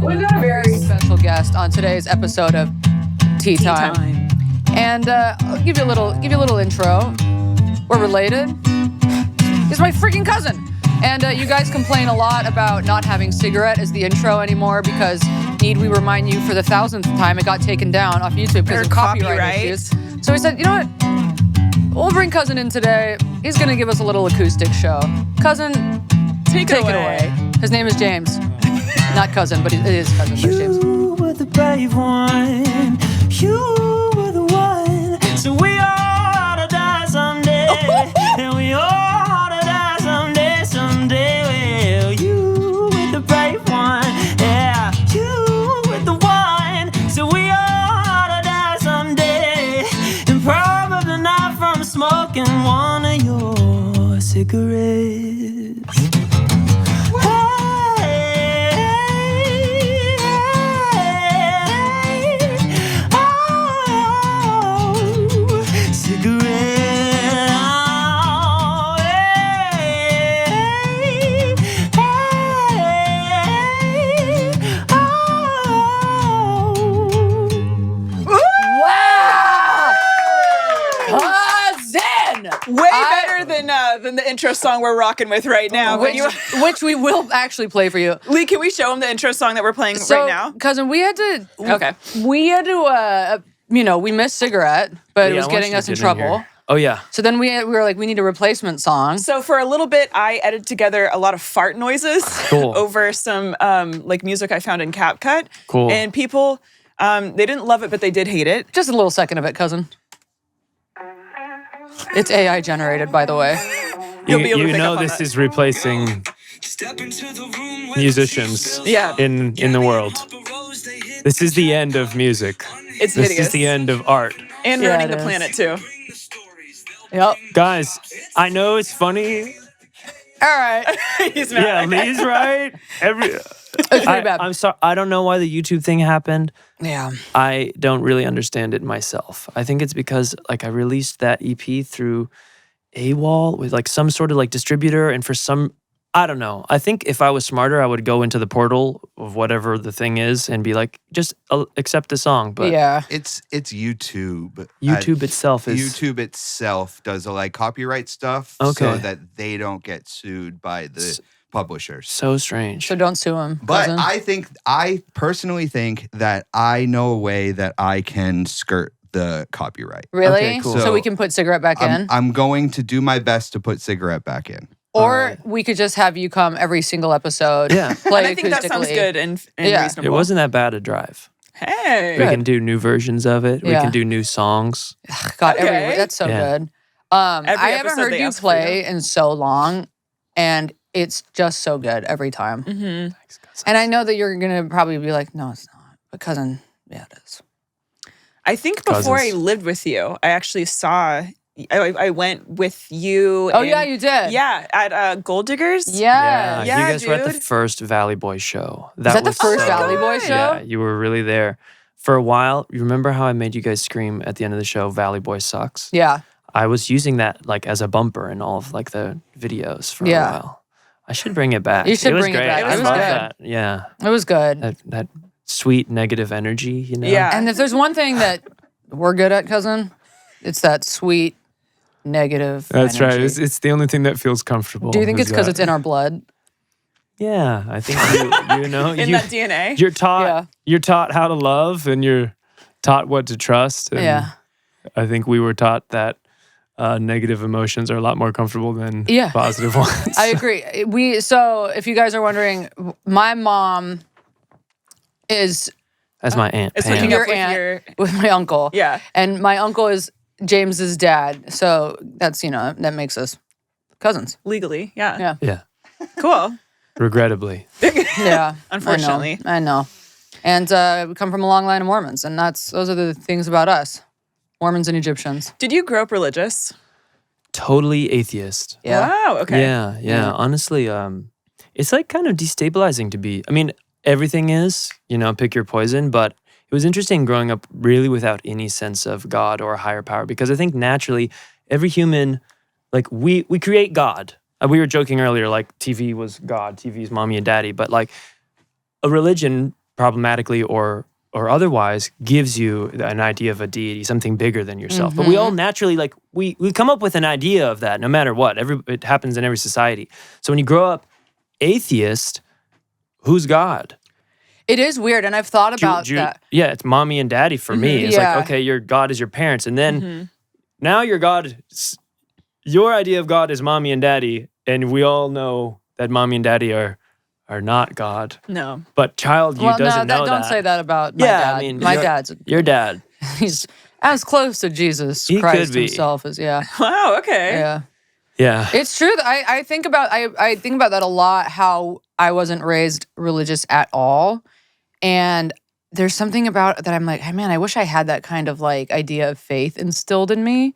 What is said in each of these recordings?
We've got a very special guest on today's episode of Tea Time. And I'll give you a little intro. We're related. He's my freaking cousin. And you guys complain a lot about not having cigarette as the intro anymore because need we remind you for the 1,000th time it got taken down off YouTube because of copyright issues. So we said, you know what? We'll bring cousin in today. He's going to give us a little acoustic show. Cousin, take it away. His name is James. Not cousin, but it is cousin, but it's James. You were the brave one. You were the one. So we all ought to die someday. And we all ought to die someday, someday. Well, you were the brave one. Yeah, you were the one. So we all ought to die someday. And probably not from smoking one of your cigarettes. Way better than the intro song we're rocking with right now. Which we will actually play for you. Lee, can we show him the intro song that we're playing right now? Cousin, we had to. Okay. We had to. We missed cigarette, but it was getting us in trouble. Oh yeah. So then we were like, we need a replacement song. So for a little bit, I edited together a lot of fart noises over some like music I found in CapCut. Cool. And people, they didn't love it, but they did hate it. Just a little second of it, cousin. It's AI generated, by the way. You'll be able to pick up on this that. is replacing musicians in the world. This is the end of music. It's This hideous. is the end of art. And Yeah, ruining it the is. planet, too. Yep. Guys, I know it's funny. All right. He's mad. Yeah, Lee's right. It's pretty bad. I'm sorry. I don't know why the YouTube thing happened. Yeah. I don't really understand it myself. I think it's because like I released that EP through AWOL with like some sort of like distributor, and for some, I don't know. I think if I was smarter, I would go into the portal of whatever the thing is and be like, just accept the song. But yeah. It's YouTube. YouTube itself is YouTube itself does like copyright stuff so Okay. that they don't get sued by the publishers. so strange. So don't sue him. But cousin. I personally think that I know a way that I can skirt the copyright. Really? Okay, cool. So we can put cigarette back in? I'm going to do my best to put cigarette back in. Or we could just have you come every single episode. Yeah. Play And I think that sounds acoustically. good and Yeah. reasonable. It wasn't that bad a drive. Hey. We can do new versions of it. We Yeah. can do new songs. God, Okay. that's so Yeah. good. I haven't episode heard they you ask for play in so long, and it's just so good every time. Mm-hmm. And I know that you're gonna probably be like, no, it's not. But cousin, yeah, it is. I think before Cousins. I lived with you, I actually saw, I went with you. Oh and- yeah, you did. Yeah, at Gold Diggers. Yeah. Yeah, you guys were at the dude. first Valley Boy show. that the was first so Valley good. Boy show? Yeah, you were really there. For a while, you remember how I made you guys scream at the end of the show, Valley Boy sucks? Yeah. I was using that like as a bumper in all of like the videos for Yeah. a while. I should bring it back. You should it was bring it great. back. It I was love good. that. Yeah. It was good. That sweet negative energy, you know? Yeah. And if there's one thing that we're good at, cousin, it's that sweet negative That's right. energy. It's the only thing that feels comfortable. Do you think is it's because that. it's in our blood? Yeah, I think you know In that DNA. you're taught Yeah. you're taught how to love and you're taught what to trust. And Yeah. I think we were taught that negative emotions are a lot more comfortable than Yeah. positive ones. I agree. So if you guys are wondering, my mom is That's my aunt. It's Pam. hooking your up with aunt your. with my uncle. Yeah. And my uncle is James's dad. So that's, that makes us cousins. Legally. Yeah. Yeah. Yeah, Cool. regrettably. Yeah. Unfortunately. I know. And we come from a long line of Mormons, and those are the things about us. Mormons and Egyptians. Did you grow up religious? Totally atheist. Yeah. Wow. Okay. Yeah. Honestly, it's like kind of destabilizing to be. I mean, everything is, pick your poison, but it was interesting growing up really without any sense of God or a higher power, because I think naturally every human, like we create God. We were joking earlier, like TV was God, TV is mommy and daddy, but like a religion problematically or otherwise, gives you an idea of a deity, something bigger than yourself. But we all naturally, like, we come up with an idea of that no matter what. It happens in every society. So when you grow up atheist, who's God? It is weird, and I've thought about that. Yeah, it's mommy and daddy for me. It's like, okay, your God is your parents. And then now your idea of God is mommy and daddy. And we all know that mommy and daddy are not God. No. But child, you doesn't know that. Don't say that about my dad. I mean, my dad's your dad. He's as close to Jesus Christ himself as Wow. Okay. Yeah. Yeah. It's true. I think about that a lot. How I wasn't raised religious at all, and there's something about that I'm like, hey, man, I wish I had that kind of like idea of faith instilled in me.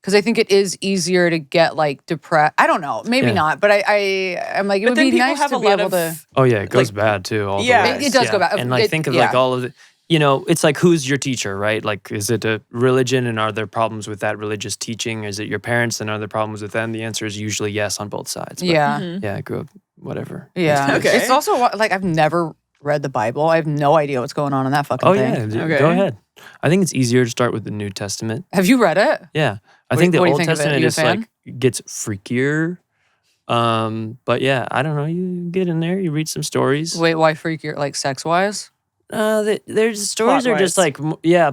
Because I think it is easier to get like depressed. I don't know, maybe not, but I'm like, it would be nice to be able to. Oh yeah, it goes bad too. All the way. It does go bad. And like think of like all of the, it's like who's your teacher, right? Like, is it a religion, and are there problems with that religious teaching? Is it your parents, and are there problems with them? The answer is usually yes on both sides. But yeah, I grew up whatever. Yeah, okay. It's also like I've never read the Bible. I have no idea what's going on in that fucking thing. Yeah, go ahead. I think it's easier to start with the New Testament. Have you read it? Yeah. I think the what do you Old think of it? Testament You a is fan? like gets freakier. But yeah, I don't know. You get in there, you read some stories. Wait, why freakier? Like sex wise? There's stories are just like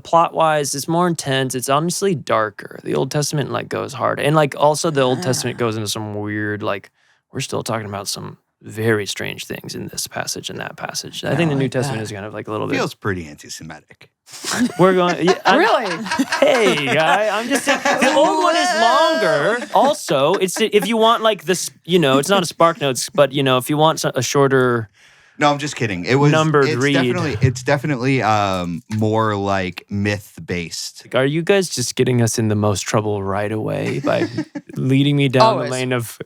plot wise, it's more intense. It's honestly darker. The Old Testament like goes hard, and like also the Old Testament goes into some weird like we're still talking about some very strange things in this passage and that passage. I think the New Testament is kind of like a little bit Feels pretty anti-Semitic. We're going. Yeah, Really? Hey, guy, I'm just saying. The old one is longer. Also, it's if you want like this, it's not a Spark Notes, but if you want a shorter. No, I'm just kidding. It was numbered it's read. It's definitely more like myth based. Are you guys just getting us in the most trouble right away by leading me down the lane of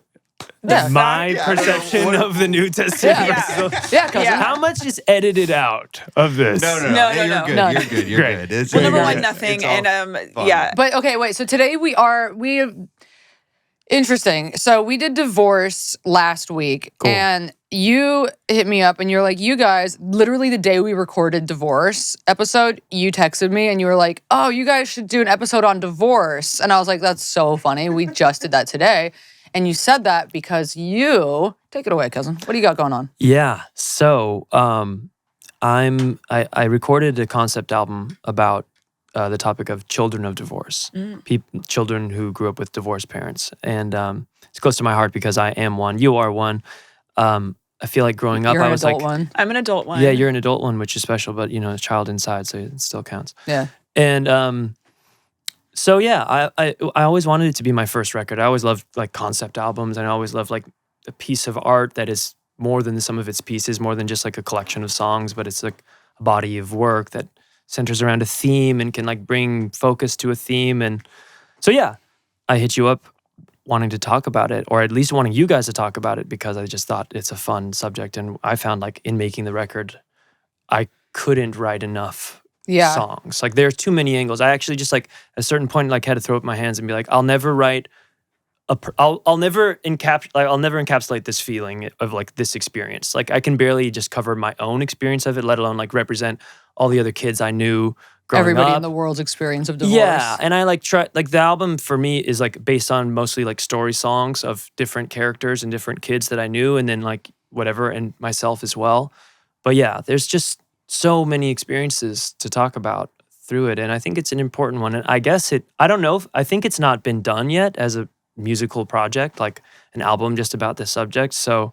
my perception of the New Testament? Yeah, cousin. How much is edited out of this? No. You're good. None. You're good. You're Great. good. It's Well, number really one, good. nothing, It's all and fun. But okay, wait. So today we have interesting. So we did divorce last week, and you hit me up, and you're like, you guys, literally the day we recorded divorce episode, you texted me, and you were like, oh, you guys should do an episode on divorce, and I was like, that's so funny. We just did that today, and you said that because you take it away, cousin. What do you got going on? Yeah. So I recorded a concept album about the topic of children of divorce, children who grew up with divorced parents. And it's close to my heart because I am one. You are one. I feel like growing up, You're I an was adult like, one. I'm an adult one. yeah, you're an adult one, which is special, but a child inside, so it still counts. Yeah. And so yeah, I always wanted it to be my first record. I always loved like concept albums, and I always loved like a piece of art that is more than the sum of its pieces, more than just like a collection of songs, but it's like a body of work that centers around a theme and can like bring focus to a theme. And so yeah, I hit you up wanting to talk about it, or at least wanting you guys to talk about it, because I just thought it's a fun subject. And I found like in making the record, I couldn't write enough songs. Like there's too many angles. I actually just like at a certain point like had to throw up my hands and be like, I'll never write I'll never encapsulate this feeling of like this experience. Like I can barely just cover my own experience of it, let alone like represent all the other kids I knew growing Everybody up. in the world's experience of divorce. Yeah, and I like try like the album for me is like based on mostly like story songs of different characters and different kids that I knew, and then like whatever, and myself as well. But yeah, there's just so many experiences to talk about through it, and I think it's an important one. And I guess I think it's not been done yet as a musical project, like an album just about this subject. So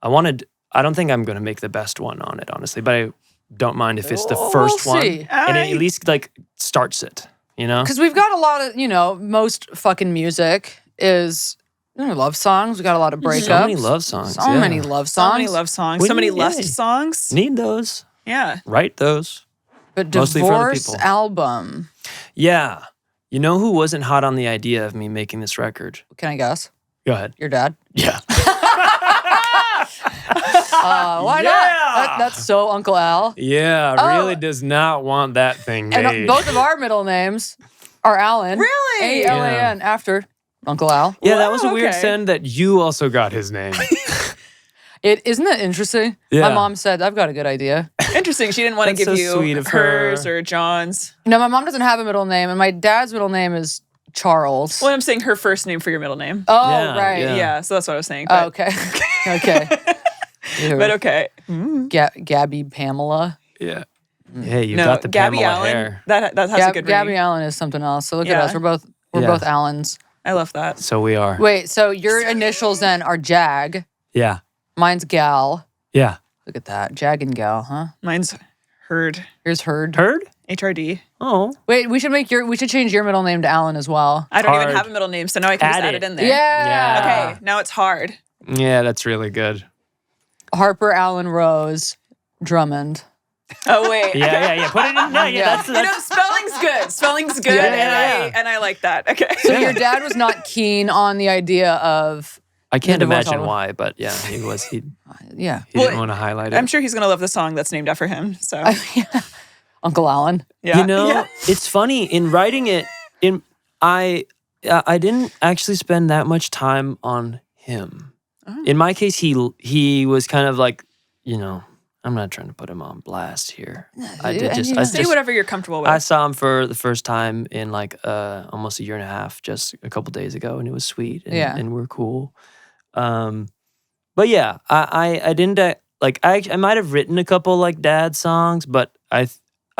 I don't think I'm going to make the best one on it, honestly, but I don't mind if it's the first we'll one, see. and it at least like starts it, Because we've got a lot of, most fucking music is love songs. We got a lot of breakups. So many love songs. So many love songs. So many love songs. So many lust songs. Need those. Yeah. Write those. But Mostly for other divorce people. album. Yeah. You know who wasn't hot on the idea of me making this record? Can I guess? Go ahead. Your dad? Yeah. Why not? That's so Uncle Al. Yeah, really does not want that thing made. And both of our middle names are Alan. Really? A-L-A-N after Uncle Al. Yeah, that was a weird okay. send that you also got his name. Isn't that interesting? Yeah. My mom said, I've got a good idea. Interesting. She didn't want to That's give so you sweet of hers her. or John's. No, my mom doesn't have a middle name, and my dad's middle name is Charles. Well, I'm saying her first name for your middle name. Oh, Yeah, right. yeah. Yeah, so that's what I was saying. Oh, But, okay. Okay. but okay. Gabby Pamela. Yeah. Hey, you No, got the Gabby Pamela Allen. hair. That has a good Gabby ring. Allen is something else. So look at Yeah. us. We're both Yeah. Allens. I love that. So we are. Wait, so your initials then are Jag. Yeah. Mine's Gal. Yeah. Look at that. Jag and Gal, huh? Mine's Herd. Here's Herd. Heard? HRD. Oh. Wait, we should change your middle name to Allen as well. I don't Hard. even have a middle name, so now I can just Add add it. it in there. Yeah. Okay, now it's hard. Yeah, that's really good. Harper-Rose Drummond. Oh wait. Yeah. Put it in. Yeah. Yeah. That's Spelling's good. Spelling's good, Yeah. and I like that. Okay. So your dad was not keen on the idea of I can't The divorce imagine album. why, but yeah, he was. He yeah. didn't want to highlight it. I'm sure he's gonna love the song that's named after him. So Uncle Allen. yeah. You know, it's funny in writing it. I didn't actually spend that much time on him. Oh. In my case, he was kind of like, I'm not trying to put him on blast here. I did just Say whatever you're comfortable with. I saw him for the first time in like almost a year and a half, just a couple days ago, and it was sweet. And, Yeah. and we're cool. But yeah, I didn't like I might have written a couple like dad songs, but I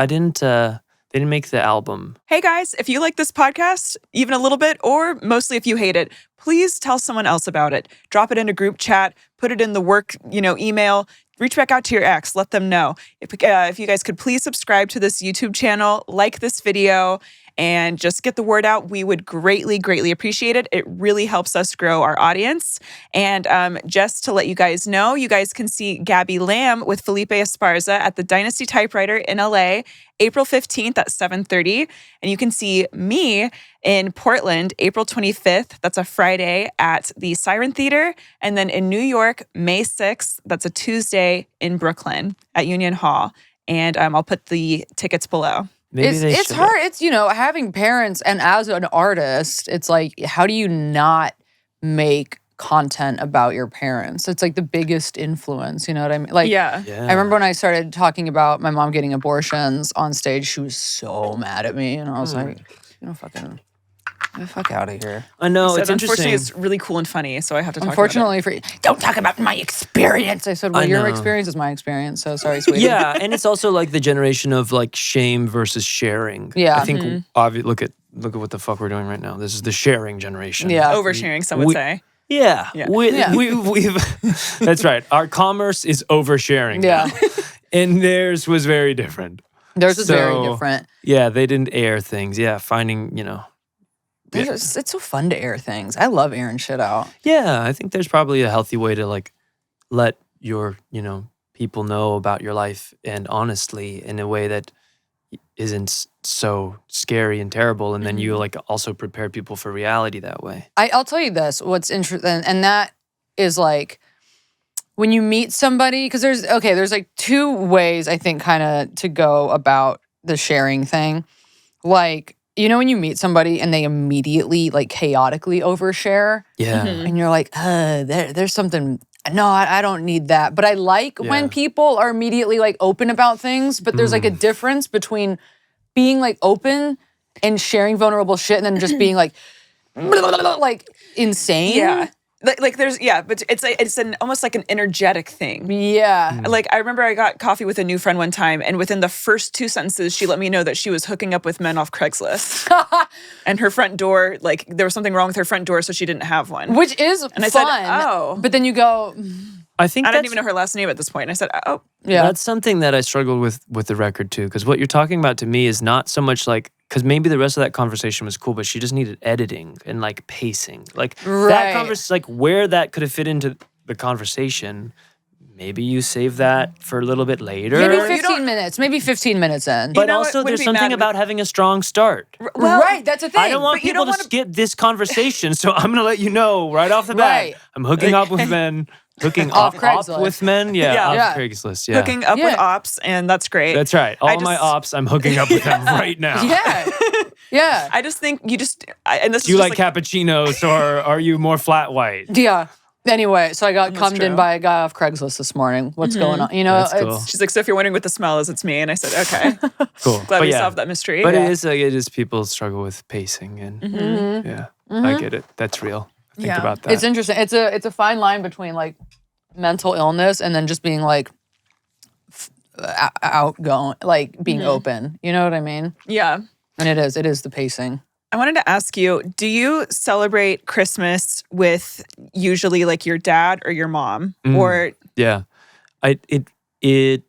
didn't. They didn't make the album. Hey guys, if you like this podcast, even a little bit, or mostly if you hate it, please tell someone else about it. Drop it in a group chat, put it in the work, email. Reach back out to your ex, let them know. If you guys could please subscribe to this YouTube channel, like this video, and just get the word out, we would greatly, greatly appreciate it. It really helps us grow our audience. And just to let you guys know, you guys can see Gabby Lamb with Felipe Esparza at the Dynasty Typewriter in LA, April 15th at 7:30. And you can see me in Portland, April 25th. That's a Friday at the Siren Theater. And then in New York, May 6th. That's a Tuesday in Brooklyn at Union Hall. And I'll put the tickets below. Maybe they It's should. hard. It's, having parents and as an artist, it's like, how do you not make content about your parents? It's like the biggest influence, you know what I mean? Like, Yeah. Yeah. I remember when I started talking about my mom getting abortions on stage, she was so mad at me. And I was like, fucking get the fuck out of here. I know So it's interesting. unfortunately, it's really cool and funny, so I have to talk Unfortunately for you, don't talk about my experience. I said, well, I your know. experience is my experience. So sorry, sweetie. Yeah, and it's also like the generation of like shame versus sharing. Yeah. I think look at what the fuck we're doing right now. This is the sharing generation. Yeah. about it. Oversharing, some would say. Yeah. Yeah. We've that's right. Our commerce is oversharing. Yeah. now. And theirs was very different. Theirs is very So, different. Yeah, they didn't air things. Yeah, finding, It's so fun to air things. I love airing shit out. Yeah, I think there's probably a healthy way to like let your, people know about your life and honestly in a way that isn't so scary and terrible. And then you like also prepare people for reality that way. I'll tell you this, what's interesting, and that is like when you meet somebody, because there's like two ways I think kind of to go about the sharing thing. Like, when you meet somebody and they immediately like chaotically overshare Yeah. and you're like, there's something, no, I don't need that. But I like when Yeah. people are immediately like open about things, but there's like a difference between being like open and sharing vulnerable shit and then just being like insane. Yeah. Like there's but it's almost like an energetic thing. Yeah. Like I remember I got coffee with a new friend one time, and within the first 2 sentences, she let me know that she was hooking up with men off Craigslist, and her front door, like there was something wrong with her front door, so she didn't have one. Which is And I fun. said, oh. But then you go, I think I that's, didn't even know her last name at this point. And I said, oh, yeah. that's something that I struggled with the record too. Because what you're talking about to me is not so much like, because maybe the rest of that conversation was cool, but she just needed editing and like pacing. Like that Right. conversation, like where that could have fit into the conversation. Maybe you save that for a little bit later. Maybe you 15 minutes. Maybe 15 minutes in. But know what also, would there's be something mad- about having a strong start. well, right, that's a thing. I don't want but you people don't to wanna- skip this conversation, so I'm going to let you know right off the bat. Right. I'm hooking up with men, hooking Off up Craigslist. with men. Yeah, Yeah. off Yeah. Craigslist. Yeah. hooking up with Yeah. ops, and that's great. That's right. All my just- ops, I'm hooking up with them right now. Yeah. Yeah. I just think and this Do you is like just cappuccinos or are you more flat white? Yeah. Anyway, so I got That's cummed in true. by a guy off Craigslist this morning. What's going on? You know, That's cool. She's like, so if you're wondering what the smell is, it's me. And I said, okay. Cool. Glad But we yeah. solved that mystery. But Yeah. it is people struggle with pacing and yeah, I get it. That's real. Think Yeah. about that. it's interesting. It's a fine line between like mental illness and then just being like outgoing, like being open. You know what I mean? Yeah. And it is the pacing. I wanted to ask you, do you celebrate Christmas with usually like your dad or your mom? Or Yeah, it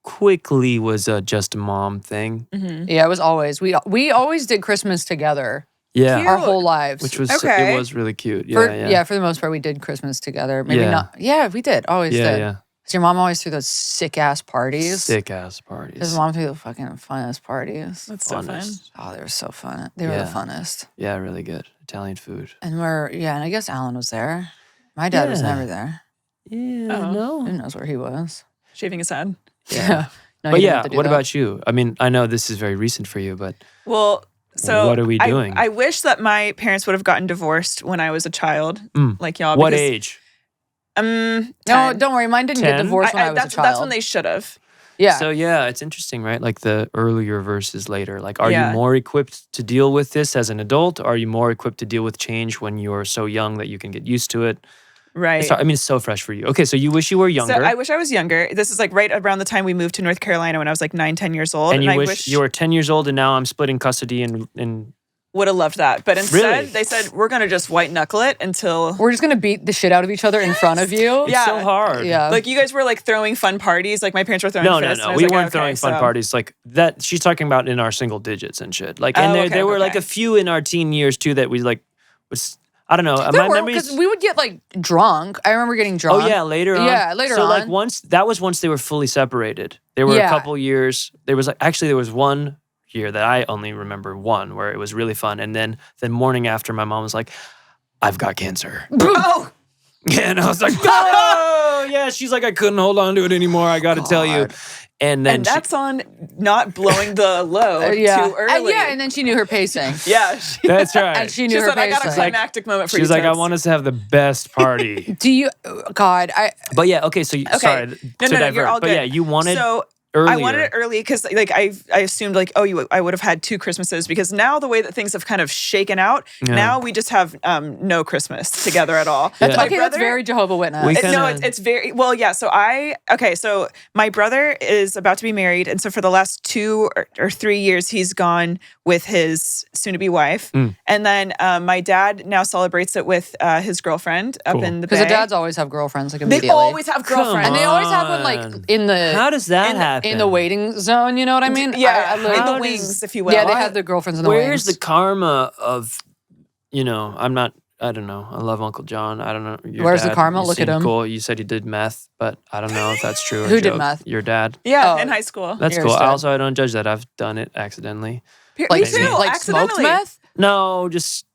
quickly was just a mom thing. Yeah, it was always we always did Christmas together Yeah, Cute. our whole lives. which was Okay. it was really cute. for, Yeah, for the most part, we did Christmas together. Maybe Yeah. not. Yeah, we did. Always yeah, did. yeah. So your mom always threw those sick ass parties. Sick ass His parties. mom threw the fucking funnest parties. that's so fun. Funnest. Oh, they were so fun. They were Yeah. the funnest. Yeah, really good Italian food. And and I guess Alan was there. My dad was Yeah. never there. Yeah, Oh. Who knows where he was? Shaving his head. Yeah. No, But he didn't yeah, have to do what that. about you? I mean, I know this is very recent for you, but Well, so What are we doing? I wish that my parents would have gotten divorced when I was a child, like y'all. what because, age? No, 10. don't worry. Mine didn't get 10? divorced when I was a child. That's when they should have. Yeah. So yeah, it's interesting, right? Like the earlier versus later. Like, are Yeah. you more equipped to deal with this as an adult? Or are you more equipped to deal with change when you're so young that you can get used to it? Right. I mean, it's so fresh for you. Okay, so you wish you were younger, So I wish I was younger. This is like right around the time we moved to North Carolina when I was like 9, 10 years old. and you I wish you were 10 years old, and now I'm splitting custody and would have loved that. But instead, Really? they said, we're going to just white knuckle it until. We're just gonna beat the shit out of each other in front of you. it's Yeah. so hard. Yeah. Like you guys were like throwing fun parties. Like my parents were throwing No, fists. and I no. was We like, weren't okay, throwing fun so- parties like that. She's talking about in our single digits and shit. Like, and Oh, there okay, there were like okay. a few in our teen years too that we like was. I don't know. There My were, memory because is. we would get like drunk. I remember getting drunk. Oh yeah, later on. Yeah, later so, like on. once they were fully separated. There were Yeah. a couple years. There was one year that I only remember one where it was really fun, and then the morning after, my mom was like, "I've got cancer." Oh, Yeah, and I was like, "Oh yeah." She's like, "I couldn't hold on to it anymore. I got to tell you." And then and that's on not blowing the load yeah. too early. Yeah, and then she knew her pacing. Yeah. that's right. And she knew She her said, I got a pacing. climactic moment for you. She's like, "I Toots." want us to have the best party." Do you? God, But yeah, okay. So sorry No, to no, divert. you're all But good. yeah, you wanted So earlier. I wanted it early because like I assumed like I would have had 2 Christmases because now the way that things have kind of shaken out, Yeah. now we just have no Christmas together at all. Yeah. okay, My that's brother- very Jehovah Witness. We No, kinda- it's very well, yeah. So so my brother is about to be married, and so for the last 2 or 3 years, he's gone with his soon-to-be wife, and then my dad now celebrates it with his girlfriend up Cool. in the Because Bay. the dads always have girlfriends like they immediately. always have girlfriends. and they always have one like on. in the How does that happen? in the waiting zone. You know what I mean? Yeah, I in literally- the How wings, does- if you will. Yeah, they have their girlfriends in the Where's wings. the karma of, I don't know. I love Uncle John. I don't know. Your Where's the dad, karma? you Look at seem him. Cool. You said he did meth, but I don't know if that's true. Or a Who did joke. meth? Your dad. Yeah, Oh. in high school. That's Yours cool. did. I don't judge that. I've done it accidentally. Me too. like smoked accidentally. meth. No, just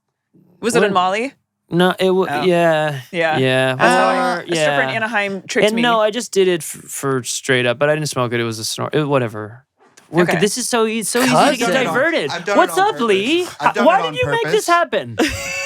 Was it in Molly? no. It was Oh. yeah, Yeah. yeah. That's how Or- a stripper in Anaheim tricked And me. no, I just did it for straight up, but I didn't smoke it. It was a snort. Whatever. Okay. This is so easy to I've get done it on- diverted. I've done it What's on up, Lee? purpose. I've done Why it on did you make purpose. this happen?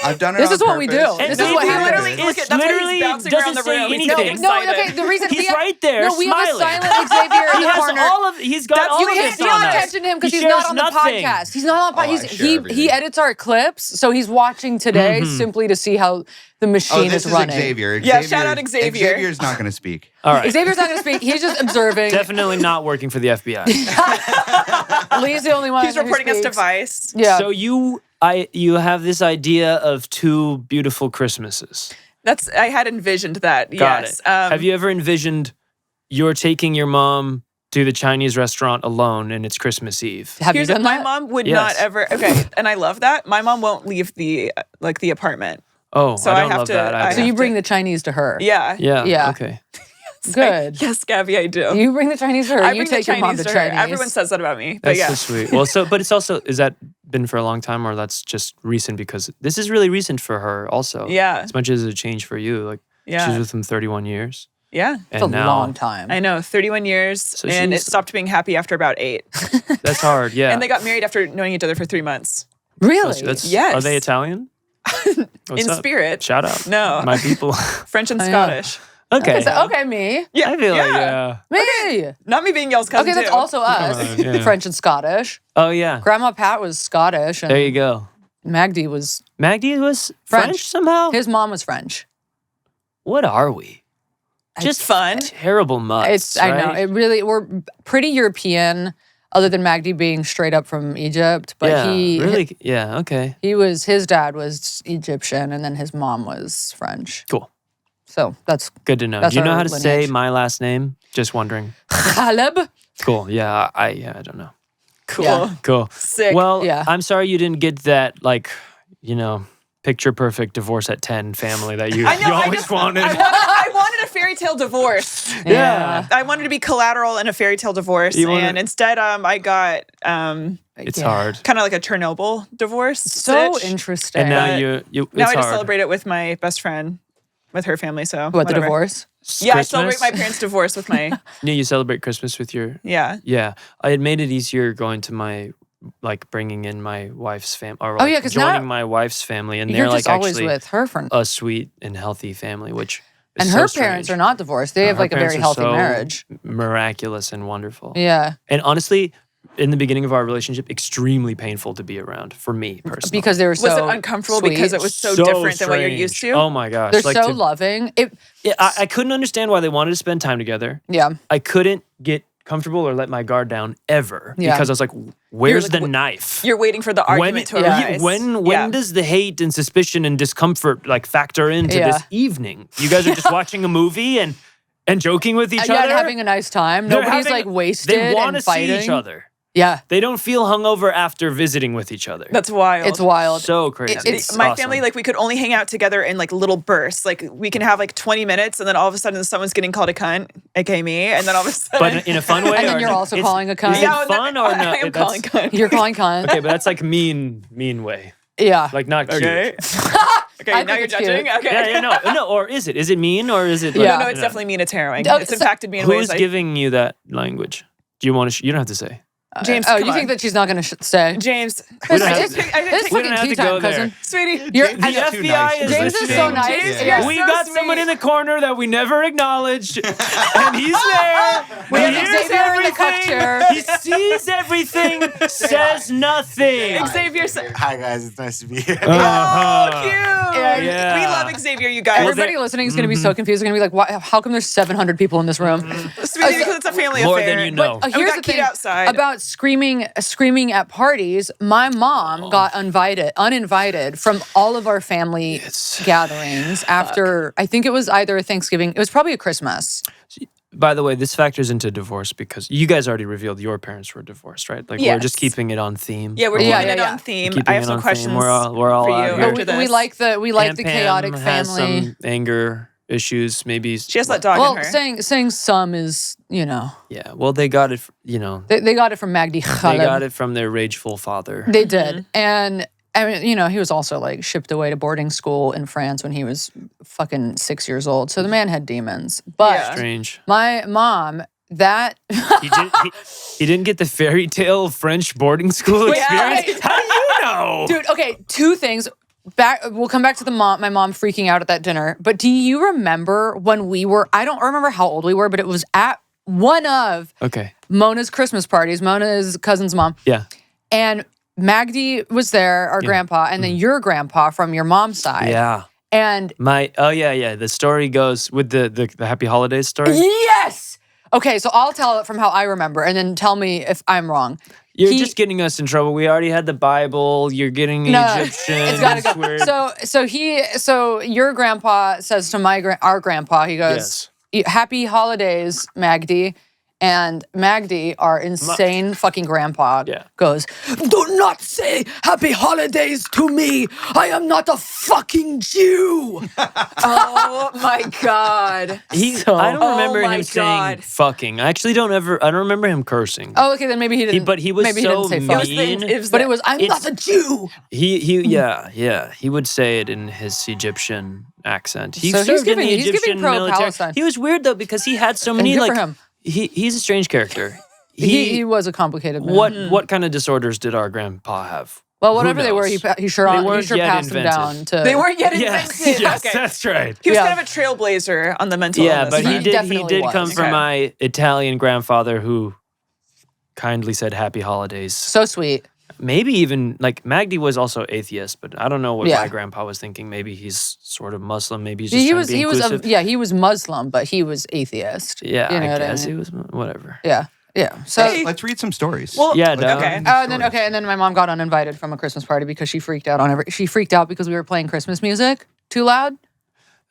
I've done it This on is what we purpose. do. This is No, what he happens. literally- look at- that's why he's literally bouncing doesn't around the say room. He's anything. getting No, excited. okay. The reason He's right there, No, we smiling. have a silent Xavier in He the has corner. he's got That's- all you of can't this Pay on us. attention to him because He he's not shares on the nothing. podcast. He's not on the Oh, I podcast. share He everything. edits our clips, so he's watching today simply to see how the Oh, machine this is is running. Xavier. Yeah, shout out Xavier. Xavier's not going to speak. All right. Xavier's not going to speak. He's just observing. Definitely not working for the FBI. Lee's the only one. He's who reporting us to speaks. Vice. Yeah. So you have this idea of 2 beautiful Christmases. I had envisioned that. Got yes. it. Have you ever envisioned you're taking your mom to the Chinese restaurant alone and it's Christmas Eve? Have you Here's done my that? mom would Yes. not ever. Okay, and I love that. My mom won't leave the apartment. Oh, So I I don't have love to- that. I either. So you have bring the Chinese to her. Yeah. yeah. Yeah. Okay. Good. Yes, Gabby, I do. You bring the Chinese to her. I You bring take the your mom Chinese to to her. Chinese. Everyone says that about me, but That's yeah. so sweet. Well, but it's also, is that been for a long time or that's just recent? Because this is really recent for her also. Yeah. As much as a change for you. Like Yeah. she's with him 31 years. Yeah. It's a And now long time. I know, 31 years, and it she's- stopped being happy after about 8. That's hard. Yeah. And they got married after knowing each other for 3 months. Really? That's, Yes. Are they Italian? What's in up? spirit. Shout out. No. My people. French and Oh, yeah. Scottish. Okay. Okay, me. Yeah, I feel like, Me. Not me being y'all's cousin Okay, that's too. also us. on, yeah. French and Scottish. Oh, yeah. Grandma Pat was Scottish, and There you go. Magdi was Magdi was French. French somehow? his mom was French. What are we? Just fun. Terrible mutts, I know right? it really. We're pretty European, other than Magdi being straight up from Egypt. But yeah, he really, yeah, okay. his dad was Egyptian, and then his mom was French. Cool. So that's Good to know. That's Do you know our how to say lineage. my last name? Just wondering. Caleb. Cool. Yeah, I don't know. Cool. Yeah. Cool. Sick. Well, Yeah. I'm sorry you didn't get that, like, picture perfect divorce at 10 family that you, I know. you I always just wanted. I wanted a fairy tale divorce. Yeah. I wanted to be collateral in a fairy tale divorce, You wanna- and instead, I got It's Yeah. hard. kind of like a Chernobyl divorce. So stitch. interesting. And now But you it's Now I just hard. celebrate it with my best friend, with her family. So what, the whatever. divorce? Yeah, I Christmas? celebrate my parents' divorce with my. Yeah, you celebrate Christmas with your. Yeah. Yeah, I had made it easier going to my, like, bringing in my wife's family, or Oh, like, yeah, 'cause joining now my wife's family, and You're they're just like always actually with her friend. a sweet and healthy family, which is And so her strange. parents are not divorced. They have Her like a very parents are healthy so marriage. miraculous and wonderful. Yeah. And honestly, in the beginning of our relationship, extremely painful to be around for me personally. Because they were so Was it uncomfortable sweet. because it was so different than what you're used strange. to? Oh my gosh. They're like so to- loving. Yeah, I couldn't understand why they wanted to spend time together. Yeah. I couldn't get comfortable or let my guard down ever Yeah. because I was like, where's like, the knife? You're waiting for the argument to yeah. arise. When Yeah. does the hate and suspicion and discomfort like factor into Yeah. this evening? You guys are just watching a movie and joking with each Yeah, other. and having a nice time. They're Nobody's having- like wasted They want and to see fighting. each other. Yeah. They don't feel hungover after visiting with each other. That's wild. It's wild. So crazy. It's my awesome. family, like, we could only hang out together in like little bursts. Like, we can have like 20 minutes, and then all of a sudden someone's getting called a cunt, aka me, and then all of a sudden. But in a fun way. And then or you're also it's- calling a cunt. Is Yeah, it fun or no? I am calling cunt. You're calling cunt. Okay, but that's like mean way. Yeah. Like not cute. Okay. Okay, I now think you're it's judging. cute. Okay. Yeah, no. Or is it? Is it mean or is it? Yeah. No, it's definitely mean. It's harrowing. Oh, It's so- impacted me in Who's ways. giving you that language? Do you want to? You don't have to say. James, Oh, come you think on. that she's not going to say? James, We don't have It's to- I didn't it's take- we don't fucking have tea to go time, there. cousin. sweetie. You're, The FBI is James is listening. so nice. James, Yeah. you're We so got sweet. someone in the corner that we never acknowledged, and he's there. We have He hears Xavier in the cuck everything. chair. He sees everything, says nothing. Xavier. Hi guys, it's nice to be here. Oh, cute. Yeah. We love Xavier, you guys. Everybody listening is going to be so confused. They're going to be like, "Why? How come there's 700 people in this room?" Sweetie, because it's a family More affair. than you know. And we Here's got the kid thing outside. about screaming at parties. My mom got uninvited from all of our family gatherings after. I think it was either a Thanksgiving. It was probably a Christmas. By the way, this factors into divorce because you guys already revealed your parents were divorced, right? Like we're just Yes. keeping it on theme. Yeah, we're Yeah, keeping it yeah. on theme. Keeping I have it some on theme. questions We're all for you out here. after we this. like the Pam chaotic has family. some anger issues, maybe. She has that dog Well, in her. saying some is Yeah, well, they got it. they got it from Magdi They Khaled. got it from their rageful father. They did. And I mean, he was also like shipped away to boarding school in France when he was fucking 6 years old. So the man had demons. But Yeah. Strange. my mom, that He didn't get the fairy tale French boarding school experience. How do you know? dude, okay, two things. We'll come back to my mom freaking out at that dinner. But do you remember when I don't remember how old we were, but it was at one of Okay. Mona's Christmas parties, Mona's cousin's mom. Yeah. And Magdi was there, our grandpa, and then your grandpa from your mom's side. Yeah. And The story goes with the Happy Holidays story. yes! Okay, so I'll tell it from how I remember, and then tell me if I'm wrong. You're just getting us in trouble. We already had the Bible. You're getting the Egyptian. It's gotta go. So your grandpa says to our grandpa, he goes, "Happy holidays, Magdi." And Magdi, our insane fucking grandpa, goes, "Do not say happy holidays to me. I am not a fucking Jew." Oh my God. I don't remember my him saying God. fucking. I actually don't remember him cursing. Oh, okay, then maybe he didn't. But he was maybe so he didn't say fuck. mean. But it was, "I'm not a Jew." He would say it in his Egyptian accent. He So he's served in giving- the he's giving Egyptian military. pro-Palestine. He was weird though because he had so many good for like him. he's a strange character. He was a complicated man. What kind of disorders did our grandpa have? Well, whatever they were, he sure weren't yet passed them down invented. to. They weren't yet Yes, invented. yes, Okay. that's right. He was Yeah. kind of a trailblazer on the mental Yeah, illness but front. he did definitely come was. from Okay. my Italian grandfather who kindly said happy holidays. So sweet. Maybe even like Magdi was also atheist, but I don't know what Yeah. my grandpa was thinking. Maybe he's sort of Muslim. Maybe he's just trying to be He was inclusive. he was Muslim, but he was atheist. Yeah, You know I what guess mean? he was whatever. Yeah. So Let's read some stories. Well, Yeah, Let's dog. read okay. some and then my mom got uninvited from a Christmas party because she freaked out because we were playing Christmas music too loud.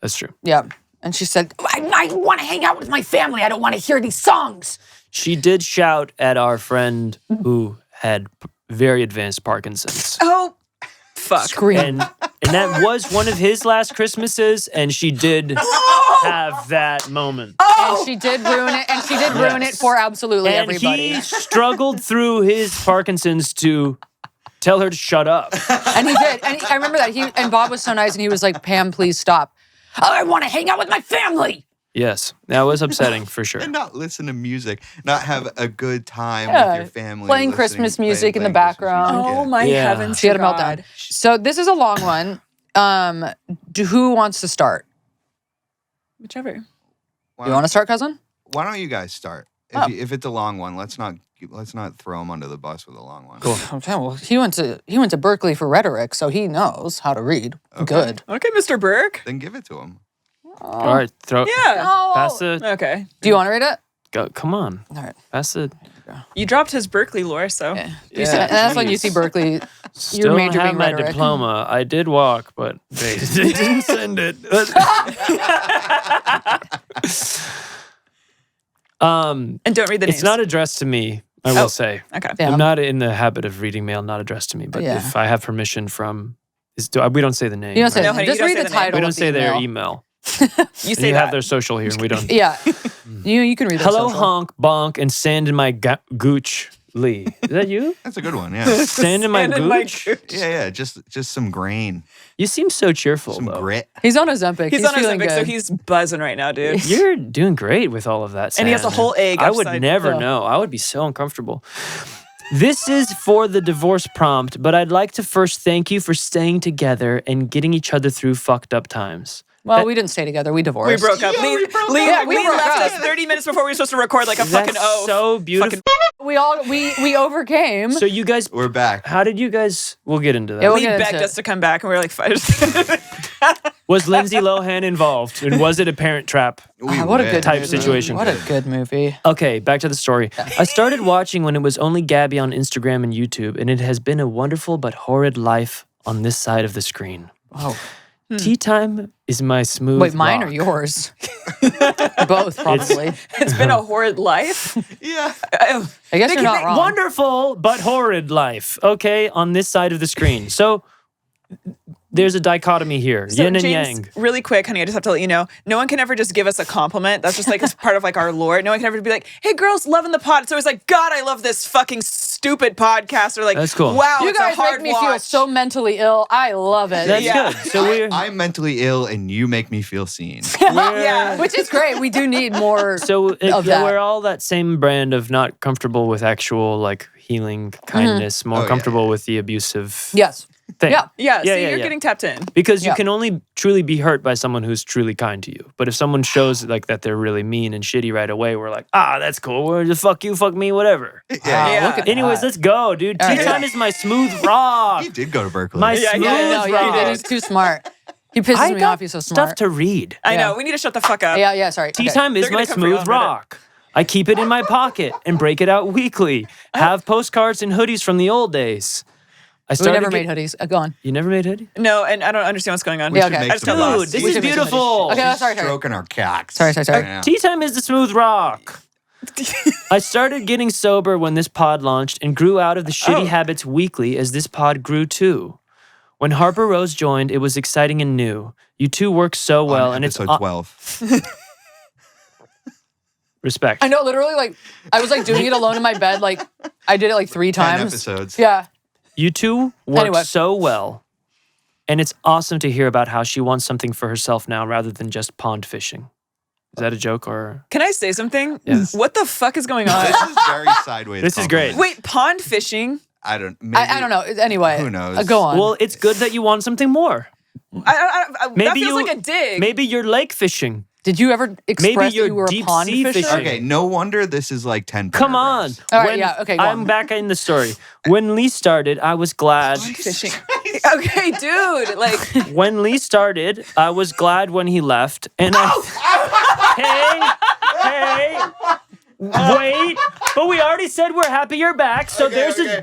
That's true. Yeah. And she said, I want to hang out with my family. I don't want to hear these songs. She did shout at our friend who had very advanced Parkinson's. Oh, fuck. Scream. And that was one of his last Christmases, and she did have that moment. And she did ruin it. And she did ruin it for absolutely And everybody. he struggled through his Parkinson's to tell her to shut up. And he did. And I remember that. And Bob was so nice, and he was like, Pam, please stop. I want to hang out with my family. Yes, that was upsetting for sure. And not listen to music, not have a good time Yeah, with your family. playing listening- Christmas music in the playing Christmas background. music, Oh yeah. my Yeah. heavens. She had a to meltdown. God. So this is a long one. Who wants to start? Whichever. Why You want to start, cousin? Why don't you guys start? Oh. If it's a long one, let's not throw him under the bus with a long one. Cool. Okay, well, he went to Berkeley for rhetoric, so he knows how to read. Okay. Good. Okay, Mr. Burke. Then give it to him. All right, throw. Yeah. Pass the. Okay. Do you want to read it? Go, come on. All right. Pass the. You dropped his Berkeley lore, so. Yeah. Yeah, And that's when you jeez. see Berkeley. Still don't major have being my rhetoric. diploma. I did walk, but they didn't send it. And don't read the names. It's not addressed to me. I will say. Okay. Yeah. I'm not in the habit of reading mail not addressed to me, but Yeah. if I have permission from, we don't say the name. You don't say No, the honey, name. Just you don't read say the the name. title. We don't of the say their email. email. You And say you that. have their social here, and we don't. Yeah. You can read their Hello, social. honk, bonk, and sand in my gooch. Lee, is that you? That's a good one. Yeah. Sand in my Sand in my gooch. gooch. Yeah. Just some grain, You seem so cheerful, some though. grit. He's on Ozempic. He's on feeling Ozempic, so good. he's buzzing right now, dude. You're doing great with all of that. And he has a sand. whole egg I would upside- never Yeah. know. I would be so uncomfortable. This is for the divorce prompt, but I'd like to first thank you for staying together and getting each other through fucked up times. Well, we didn't stay together. We divorced. We broke up. Yeah, we broke Lee up. Lee we broke left up. us 30 minutes before we were supposed to record like a fucking That's oaf. so beautiful. We overcame. So you guys, We're back. how did you guys? We'll get into that. Yeah, we'll Lee get begged into us to come back, and we were like, fine. Was Lindsay Lohan involved, and was it a Parent Trap? We what a win. good type movie. situation. What a good movie. Okay, back to the story. I started watching when it was only Gabby on Instagram and YouTube, and it has been a wonderful but horrid life on this side of the screen. Oh. Tea time is my smooth. Wait, mine or rock. yours? Both, probably. It's been a horrid life. Yeah. I guess you're not wrong. Wonderful but horrid life. Okay, on this side of the screen. So there's a dichotomy here, So, yin and James, yang. really quick, honey, I just have to let you know, no one can ever just give us a compliment. That's just like it's part of like our lore. No one can ever be like, hey, girls, loving the pod. It's always like, God, I love this fucking stupid podcast. Or like, That's cool. wow, You it's guys a hard make me feel watch. so mentally ill. I love it. That's Yeah. good. So we're I'm mentally ill, and you make me feel seen. Yeah. Which is great. We do need more. so of that. we're all that same brand of not comfortable with actual like healing kindness, more Oh, yeah, comfortable with the abusive Yes. thing. Yeah. Yeah, see, Yeah, you're yeah. getting tapped in. Because you Yeah. can only truly be hurt by someone who's truly kind to you. But if someone shows like that they're really mean and shitty right away, we're like, that's cool. We're just fuck you, fuck me, whatever. Wow, Yeah. look at Anyways, that. let's go, dude. All Tea right. time is my smooth rock. He did go to Berkeley. My Yeah, smooth yeah, No, rock. he did. He's too smart. He pisses I me got off. He's so stuff smart. to read. I Yeah. know, we need to shut the fuck up. Yeah, sorry. Tea Okay. time is They're gonna my come for you smooth on Reddit. rock. I keep it in my pocket and break it out weekly. Have postcards and hoodies from the old days. I We started never get- made hoodies. Go on. You never made hoodie? No, and I don't understand what's going on. We Yeah, should okay. make I just some got of lost. those. Dude, this is We should make some beautiful. Okay, sorry. Stroking our cocks. Sorry. Yeah. Tea time is the smooth rock. I started getting sober when this pod launched and grew out of the shitty habits weekly as this pod grew too. When Harper-Rose joined, it was exciting and new. You two work so well, On and it's episode 12. respect. I know, literally, like, I was like doing it alone in my bed. Like, I did it like 3 10 times. episodes. Yeah. You two work Anyway. so well, and it's awesome to hear about how she wants something for herself now rather than just pond fishing. Is that a joke or? Can I say something? Yes. What the fuck is going on? This is very sideways. This is great. compliment. Wait, pond fishing? I don't. Maybe, I don't know. Anyway, Who knows? Go on. Well, it's good that you want something more. That feels like a dig. Maybe you're lake fishing. Did you ever express that you're you were a deep pond sea fisher? fishing. Okay, no wonder this is like 10 Come on. paragraphs. All right, yeah, okay, go I'm on. back in the story. When Lee started, I was glad. Fishing. Okay, dude. Like, When Lee started, I was glad when he left. And hey, wait. But we already said we're happy you're back. So there's a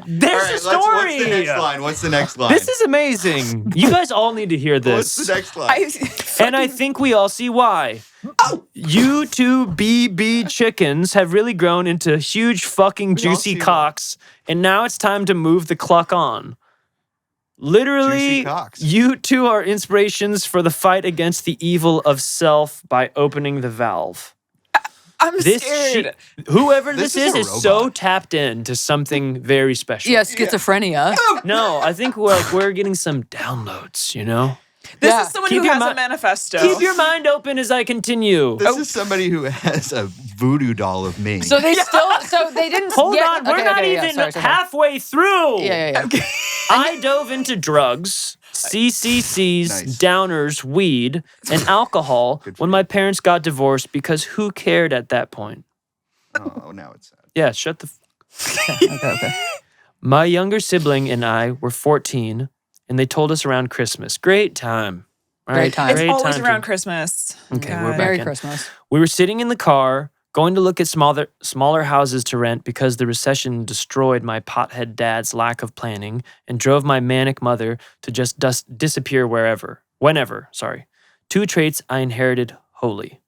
story. What's the next line? This is amazing. You guys all need to hear this. What's the next line? And I think we all see why. You two BB chickens have really grown into huge fucking juicy see cocks, and now it's time to move the cluck on. Literally, Juicy cocks. you two are inspirations for the fight against the evil of self by opening the valve. I'm scared. Whoever This this is a is so robot. tapped into something very special. Yeah, schizophrenia. No, I think we're getting some downloads, you know? This Yeah. is someone Keep who your has mi- a manifesto. Keep your mind open as I continue. This is somebody who has a voodoo doll of me. So they they didn't. Hold yeah, on, we're okay, not okay, yeah, even sorry. halfway through. Yeah. I dove into drugs, CCCs, Nice. downers, weed, and alcohol Good for when my parents got divorced because who cared at that point? Oh, now it's sad. Yeah, shut the. Okay. My younger sibling and I were 14, and they told us around Christmas. Great time. All Great time. It's great always time around to- Christmas. Okay, God. we're back Merry in. Christmas. We were sitting in the car, going to look at smaller houses to rent because the recession destroyed my pothead dad's lack of planning and drove my manic mother to just disappear whenever. Two traits I inherited wholly.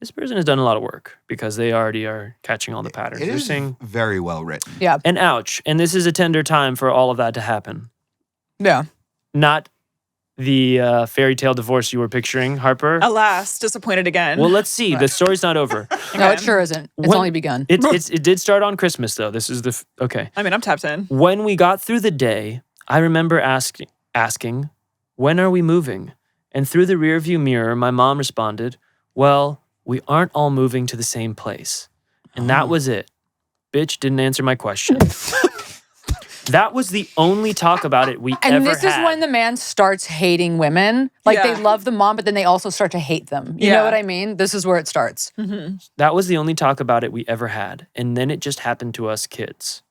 This person has done a lot of work because they already are catching all the patterns. It They're is saying, very well written. Yeah. and ouch, and this is a tender time for all of that to happen. Yeah. Not the fairy tale divorce you were picturing, Harper. Alas, disappointed again. Well, let's see. The story's not over. No, it sure isn't. It's When- only begun. It did start on Christmas, though. This is okay. I mean, I'm tapped in. When we got through the day, I remember asking, when are we moving? And through the rearview mirror, my mom responded, well, we aren't all moving to the same place. And that was it. Bitch didn't answer my question. That was the only talk about it we ever had. And this is when the man starts hating women. Like Yeah. they love the mom, but then they also start to hate them. You Yeah. know what I mean? This is where it starts. That was the only talk about it we ever had. And then it just happened to us kids.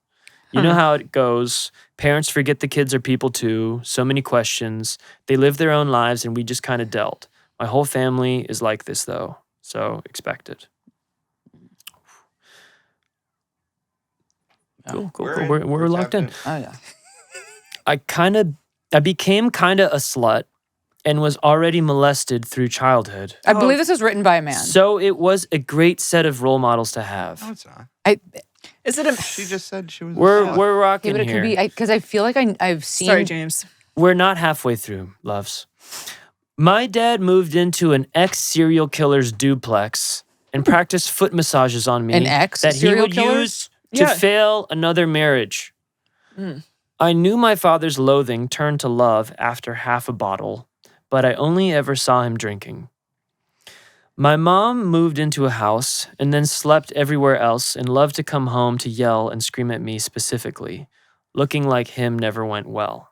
You know how it goes. Parents forget the kids are people too. So many questions. They live their own lives and we just kind of dealt. My whole family is like this though. So expect it. Cool. We're locked in. Oh yeah. I became kind of a slut and was already molested through childhood. I believe this is written by a man. So it was a great set of role models to No, have. it's not. Is it a... She just said she was. We're yeah, rocking but it here. could be because I feel like I've seen. Sorry, James. We're not halfway through, loves. My dad moved into an ex-serial killer's duplex and practiced foot massages on me An ex that he serial would killer? use to Yeah. fail another marriage. I knew my father's loathing turned to love after half a bottle, but I only ever saw him drinking. My mom moved into a house and then slept everywhere else and loved to come home to yell and scream at me specifically, looking like him never went well.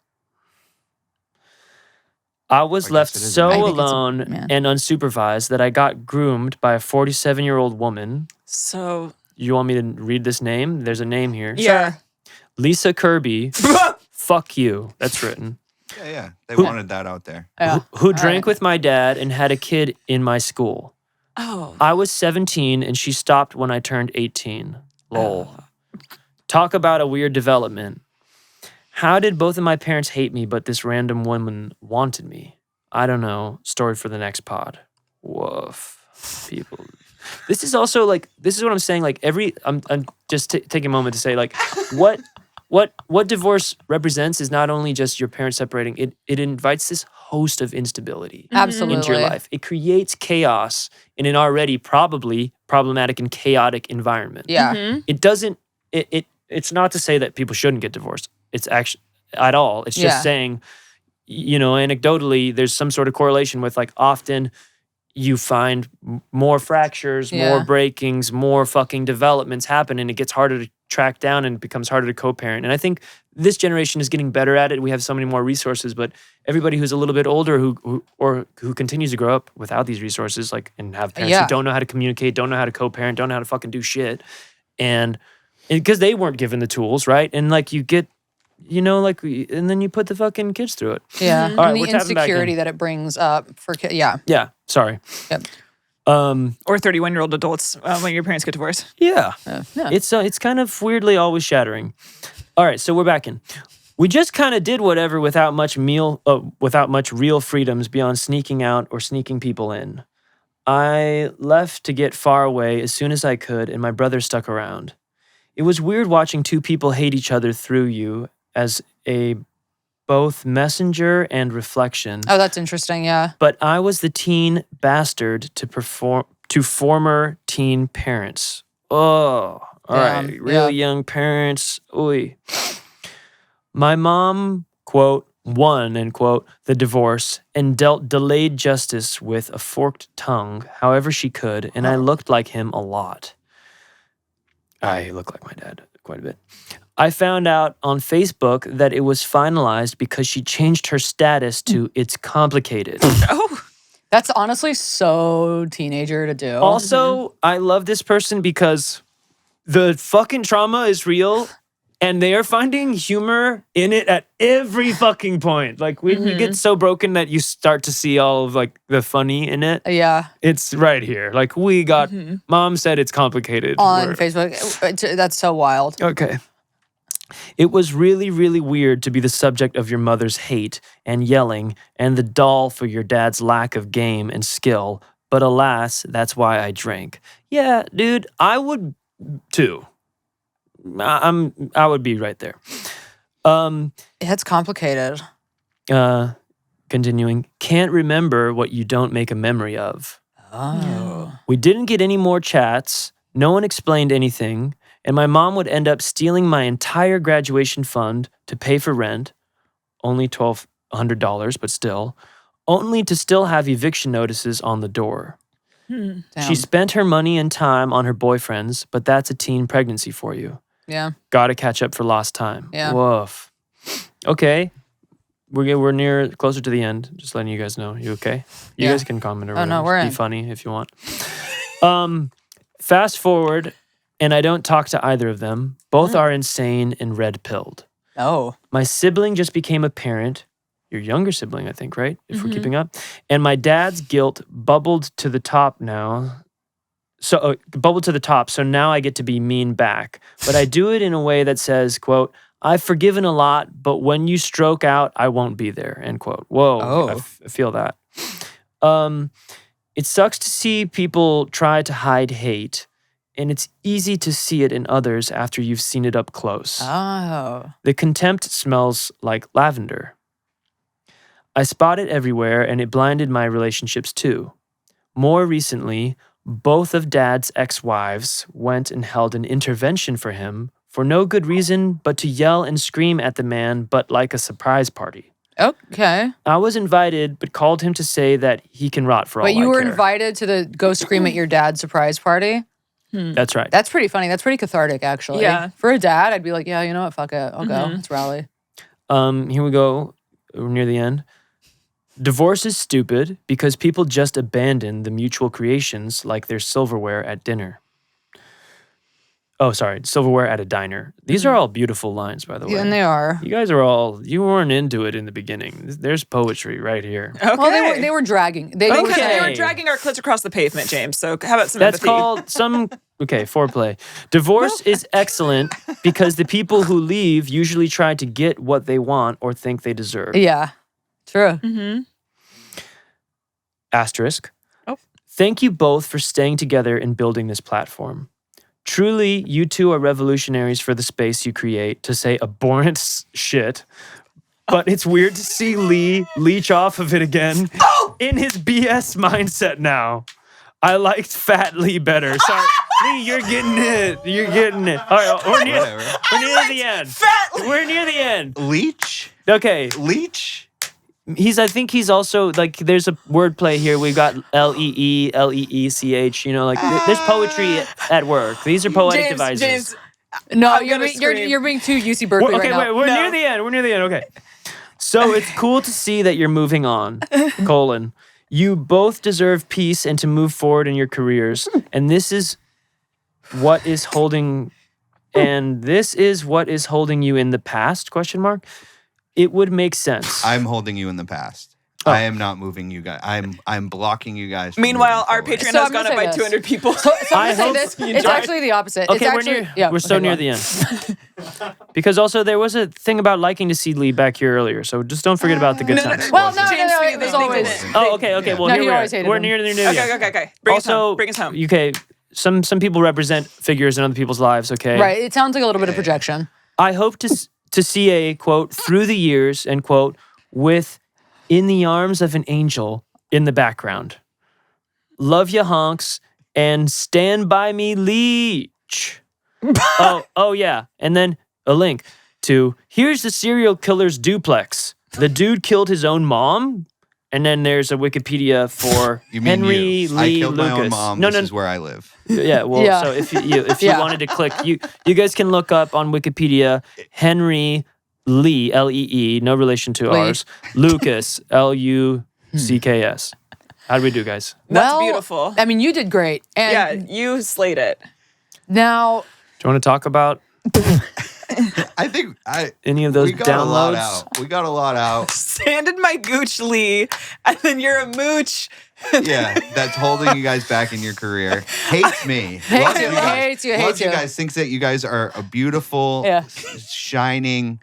I was I guess left it is a so man. I think it's a alone man. and unsupervised that I got groomed by a 47-year-old woman. So, You want me to read this name? There's a name here. yeah. Lisa Kirby. Fuck you. That's written. Yeah. They wanted that out there. Yeah. Who drank with my dad and had a kid in my school. Oh. I was 17 and she stopped when I turned 18. Lol. Talk about a weird development. How did both of my parents hate me, but this random woman wanted me? I don't know. Story for the next pod. Woof. People. This is also like, this is what I'm saying. Like I'm just taking a moment to say like, what divorce represents is not only just your parents separating, it invites this host of instability Absolutely. into your life. It creates chaos in an already probably problematic and chaotic environment. Yeah. It doesn't, it's not to say that people shouldn't get divorced. It's actually at all. It's just Yeah. saying, you know, anecdotally, there's some sort of correlation with like often you find more fractures, more breakings, more fucking developments happen, and it gets harder to track down and it becomes harder to co-parent. And I think this generation is getting better at it. We have so many more resources, but everybody who's a little bit older who continues to grow up without these resources, like, and have parents who don't know how to communicate, don't know how to co-parent, don't know how to fucking do shit, and because they weren't given the tools, right? And like you get, and then you put the fucking kids through it. Yeah, All right, and we're the tapping back insecurity in. that it brings up for kids. Yeah. Yeah, sorry. Yep. Or 31-year-old adults when your parents get divorced. Yeah. Yeah. It's kind of weirdly always shattering. All right, so we're back in. We just kind of did whatever without much real freedoms beyond sneaking out or sneaking people in. I left to get far away as soon as I could, and my brother stuck around. It was weird watching two people hate each other through you as a both messenger and reflection. Oh, that's interesting. Yeah. But I was the teen bastard to former teen parents. Oh, all right. Real young parents. Oy. My mom, quote, won, end quote, the divorce and dealt delayed justice with a forked tongue however she could, and I looked like him a lot. I look like my dad quite a bit. I found out on Facebook that it was finalized because she changed her status to "it's complicated." Oh. That's honestly so teenager to do. Also, I love this person because the fucking trauma is real and they are finding humor in it at every fucking point. Like when you get so broken that you start to see all of like the funny in it. Yeah. It's right here. Like we got, mom said it's complicated. On Facebook. That's so wild. Okay. It was really, really weird to be the subject of your mother's hate and yelling and the doll for your dad's lack of game and skill. But alas, that's why I drank. Yeah, dude, I would too. I would be right there. It's complicated. Continuing, can't remember what you don't make a memory of. Oh. We didn't get any more chats. No one explained anything. And my mom would end up stealing my entire graduation fund to pay for rent, only $1,200, but still, only to still have eviction notices on the door. Damn. She spent her money and time on her boyfriends, but that's a teen pregnancy for you. Yeah. Gotta catch up for lost time. Yeah. Woof. Okay. We're closer to the end. Just letting you guys know. You okay? You guys can comment or no, we're in. Be funny if you want. Fast forward, and I don't talk to either of them. Both are insane and red-pilled. Oh. My sibling just became a parent. Your younger sibling, I think, right? If we're keeping up. And my dad's guilt bubbled to the top now. So now I get to be mean back. But I do it in a way that says, quote, I've forgiven a lot, but when you stroke out, I won't be there, end quote. Whoa, Oh. I feel that. It sucks to see people try to hide hate, and it's easy to see it in others after you've seen it up close. Oh. The contempt smells like lavender. I spot it everywhere, and it blinded my relationships too. More recently, both of Dad's ex-wives went and held an intervention for him for no good reason but to yell and scream at the man, but like a surprise party. Okay. I was invited, but called him to say that he can rot for all I Wait, you were care. invited to go scream at your dad's surprise party? That's right. That's pretty funny. That's pretty cathartic, actually. Yeah. For a dad, I'd be like, yeah, you know what? Fuck it. I'll go. Let's rally. Here we go. We're near the end. Divorce is stupid because people just abandon the mutual creations like their silverware at dinner. Oh, sorry. Silverware at a diner. These are all beautiful lines, by the way. Yeah, and they are. You guys you weren't into it in the beginning. There's poetry right here. Okay. Well, they were dragging. They were Because they saying, were dragging our clits across the pavement, James. So how about some That's empathy? called foreplay. Divorce is excellent because the people who leave usually try to get what they want or think they deserve. yeah, true. Asterisk. Oh. Thank you both for staying together and building this platform. Truly, you two are revolutionaries for the space you create to say abhorrent shit. But it's weird to see Lee leech off of it again in his BS mindset now. I liked Fat Lee better. Sorry, Lee, you're getting it. You're getting it. All right, we're near the end. Fat Lee. We're near the end. Leech? Okay, Leech? I think he's also like, there's a wordplay here. We've got L-E-E, L-E-E-C-H, like there's poetry at work. These are poetic devices. James, No, I'm you're gonna scream. you're being too UC Berkeley Okay, right now. wait, we're No. near the end. We're near the end. Okay. So it's cool to see that you're moving on, colon. You both deserve peace and to move forward in your careers. And this is what is holding you in the past, question mark. It would make sense. I'm holding you in the past. Oh. I am not moving you guys. I'm blocking you guys. From Meanwhile, moving our forward. Patreon So has I'm gone gonna up by say this. 200 people. So I'm I gonna say hope this. you It's enjoy it. actually the opposite. Okay, it's actually, we're so near the end. Because also there was a thing about liking to see Lee back here earlier, so just don't forget about the good times. Well, no, James, it was they always. didn't. Oh, okay. Well, No, here he we are. always hated We're him. near the new year. Okay. Bring us Also, home. Bring us home. okay, some people represent figures in other people's lives. Okay, Right. It sounds like a little bit of projection. I hope to see a quote through the years end quote with "in the arms of an angel" in the background. Love ya honks and stand by me leech. oh yeah, and then a link to here's the serial killer's duplex. The dude killed his own mom. And then there's a Wikipedia for You mean Henry you? Lee I killed Lucas. my own mom. No, This no, is where I live. yeah. Well, Yeah. so if you Yeah. wanted to click, you guys can look up on Wikipedia Henry Lee Lee, no relation to Lee. ours. Lucas Lucks. How do we do, guys? That's Well, beautiful. I mean, you did great. And Yeah, you slayed it. now, Do you want to talk about I think any of those we got a lot downloads? out. We got a lot out. Sanded my gooch, Lee, and then you're a mooch. Yeah, that's holding you guys back in your career. Hates me. Hates Loves you, guys. hates you, Loves hates you you. guys. Thinks that you guys are a beautiful, Yeah. shining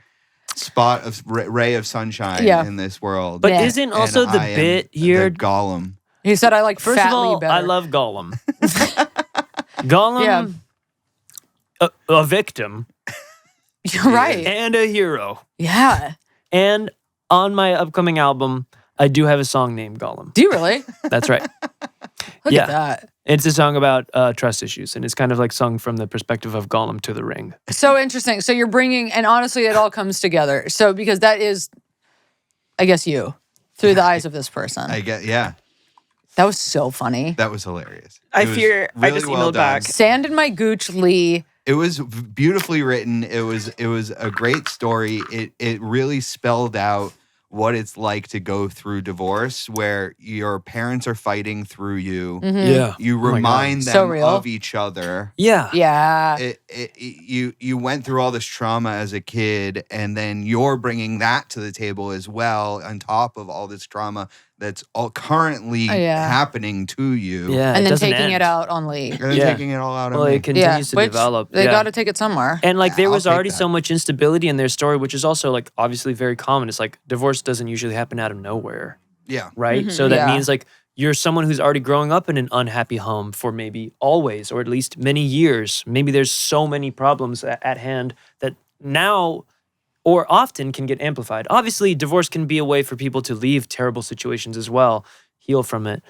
spot of ray of sunshine Yeah. in this world. But Yeah. isn't also And the I am bit here? the Gollum? he said I like First Fat of all, Lee better. I love Gollum. Gollum, a victim You're right. and a hero. Yeah. And on my upcoming album, I do have a song named Gollum. Do you really? That's right. Look Yeah. at that. It's a song about trust issues, and it's kind of like sung from the perspective of Gollum to the ring. So interesting. So you're bringing, and honestly, it all comes together. So because that is, I guess, you through the eyes of this person. Yeah, That was so funny. that was hilarious. I It was fear I just well emailed back. done. Sand in my gooch, Lee. It was beautifully written. It was a great story. It really spelled out what it's like to go through divorce, where your parents are fighting through you. Yeah. You my God. remind So them real. of each other. Yeah. Yeah. You went through all this trauma as a kid, and then you're bringing that to the table as well, on top of all this trauma that's all currently Yeah. happening to you. Yeah. And then doesn't taking end. it out on Lee. And then Yeah. taking it all out Well, on me. it continues to which develop. They yeah. got to take it somewhere. And like there I'll was take already that. so much instability in their story, which is also like obviously very common. It's like divorce doesn't usually happen out of nowhere, Yeah. right? So that Yeah. means like you're someone who's already growing up in an unhappy home for maybe always or at least many years. Maybe there's so many problems at hand that now or often can get amplified. Obviously, divorce can be a way for people to leave terrible situations as well, heal from it.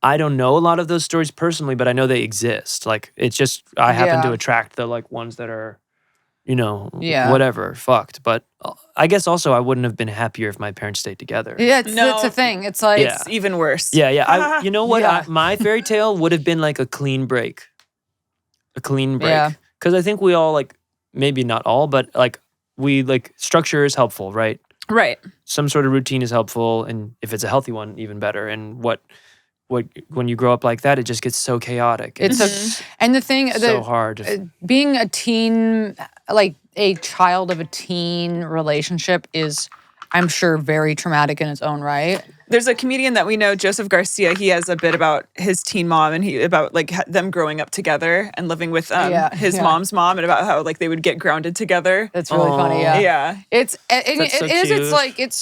I don't know a lot of those stories personally, but I know they exist. Like it's just I happen Yeah. to attract the like ones that are, Yeah. whatever, fucked. But I guess also I wouldn't have been happier if my parents stayed together. Yeah, it's No. a thing. It's like, Yeah. It's even worse. Yeah. You know what? Yeah. My fairy tale would have been like a clean break. A clean break. Yeah. Because I think we all like, maybe not all, but like we like structure is helpful, right? Right. Some sort of routine is helpful. And if it's a healthy one, even better. And when you grow up like that, it just gets so chaotic. it's Mm-hmm. and the thing, so hard. being a teen, like a child of a teen relationship is, I'm sure, very traumatic in its own right. There's a comedian that we know, Joseph Garcia. He has a bit about his teen mom and about like them growing up together and living with his yeah. mom's mom, and about how like they would get grounded together. That's really funny. Aw. Yeah. Yeah. It's That's so It's cute. like it's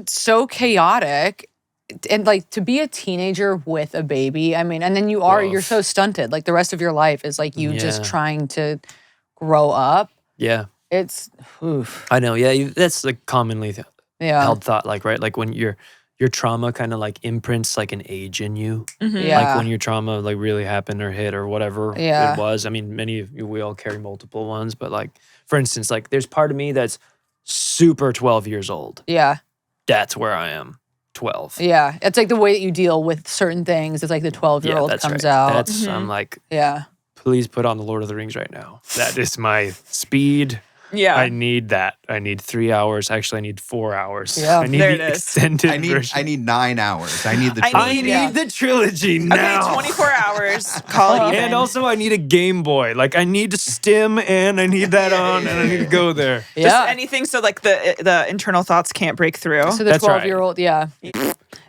so chaotic, and like to be a teenager with a baby. I mean, and then you're Oof. so stunted. Like the rest of your life is like you just Yeah. trying to grow up. Yeah. It's oof. I know. Yeah. That's like commonly Yeah. held thought, like, right? Like when your trauma kind of like imprints like an age in you. Yeah. Like when your trauma like really happened or hit or whatever Yeah. it was. I mean, we all carry multiple ones, but like, for instance, like there's part of me that's super 12 years old. Yeah. That's where I am. 12. Yeah, it's like the way that you deal with certain things. It's like the 12-year-old that's comes right. out. I'm like, Yeah. please put on the Lord of the Rings right now. That is my speed. Yeah. I need that. I need 3 hours. Actually, I need 4 hours. Yeah. I need There the it is. extended I version. need 9 hours. I need the I trilogy. need- the trilogy now. Okay, 24 hours. Call it even. And also, I need a Game Boy. Like, I need to stim, and I need that on, and I need to go there. Just Yeah. anything so like the internal thoughts can't break through. So the That's right. 12-year-old, yeah.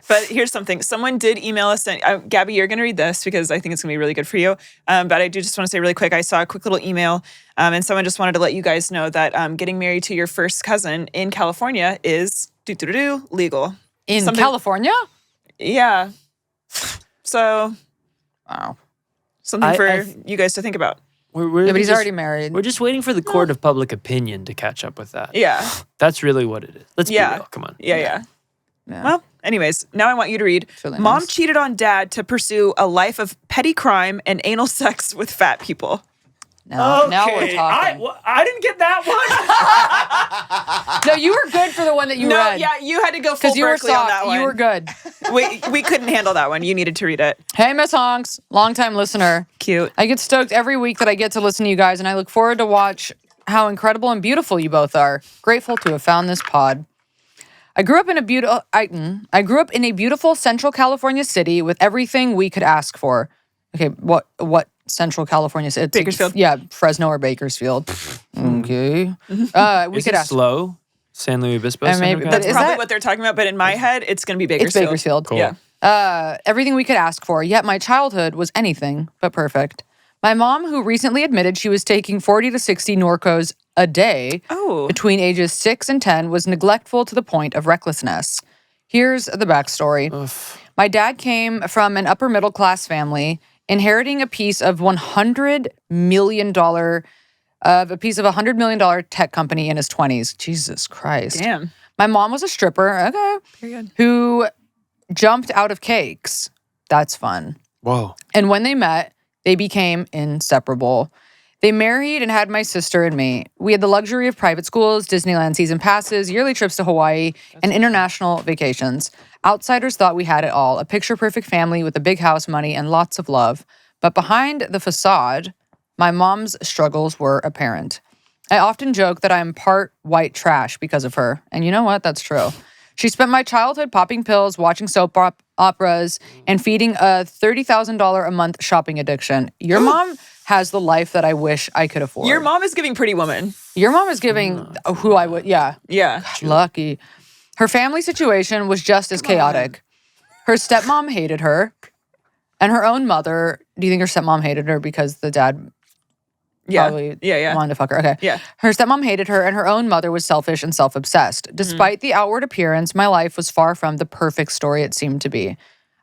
But here's something. Someone did email us. And, Gabby, you're going to read this because I think it's going to be really good for you. But I do just want to say really quick, I saw a quick little email, and someone just wanted to let you guys know that getting married to your first cousin in California is legal. In Something- California? Yeah. So Wow. something for you guys to think about. We're Yeah, but he's just- already married. We're just waiting for the court of public opinion to catch up with that. Yeah. That's really what it is. Let's be Yeah. real. Come on. Yeah. Yeah. Well, anyways, now I want you to read. really Mom nice. cheated on dad to pursue a life of petty crime and anal sex with fat people. Now we're talking. I didn't get that one. No, you were good for the one that you No, read. yeah, you had to go full Because you were Berkeley on that soft. one. You were good. We couldn't handle that one. You needed to read it. Hey, Miss Honks, longtime listener. Cute. I get stoked every week that I get to listen to you guys, and I look forward to watch how incredible and beautiful you both are. Grateful to have found this pod. I grew up in a beautiful Central California city with everything we could ask for. Okay, what Central California city? It's Bakersfield. Yeah, Fresno or Bakersfield. Okay. We Is could it ask. slow? San Luis Obispo? maybe- Central but That's is California? probably that- what they're talking about, but in my head, it's going to be It's Bakersfield. Bakersfield. Cool. Yeah. Everything we could ask for, yet my childhood was anything but perfect. My mom, who recently admitted she was taking 40 to 60 Norcos a day Oh. between ages 6 and 10, was neglectful to the point of recklessness. Here's the backstory. My dad came from an upper middle class family, inheriting a piece of $100 million tech company in his 20s. Jesus Christ. Damn. My mom was a stripper, okay, Very good. who jumped out of cakes. That's fun. Whoa. And when they met, they became inseparable. They married and had my sister and me. We had the luxury of private schools, Disneyland season passes, yearly trips to Hawaii, and international vacations. Outsiders thought we had it all, a picture-perfect family with a big house, money, and lots of love. But behind the facade, my mom's struggles were apparent. I often joke that I am part white trash because of her. And you know what? That's true. She spent my childhood popping pills, watching soap operas, and feeding a $30,000 a month shopping addiction. Your mom has the life that I wish I could afford. Your mom is giving Pretty Woman. Your mom is giving who I would, yeah, Yeah. lucky. Her family situation was just as chaotic. Her stepmom hated her, and her own mother. Do you think her stepmom hated her because the dad Yeah. probably Yeah. wanted to fuck her? Okay. Yeah. Her stepmom hated her, and her own mother was selfish and self-obsessed. Despite the outward appearance, my life was far from the perfect story it seemed to be.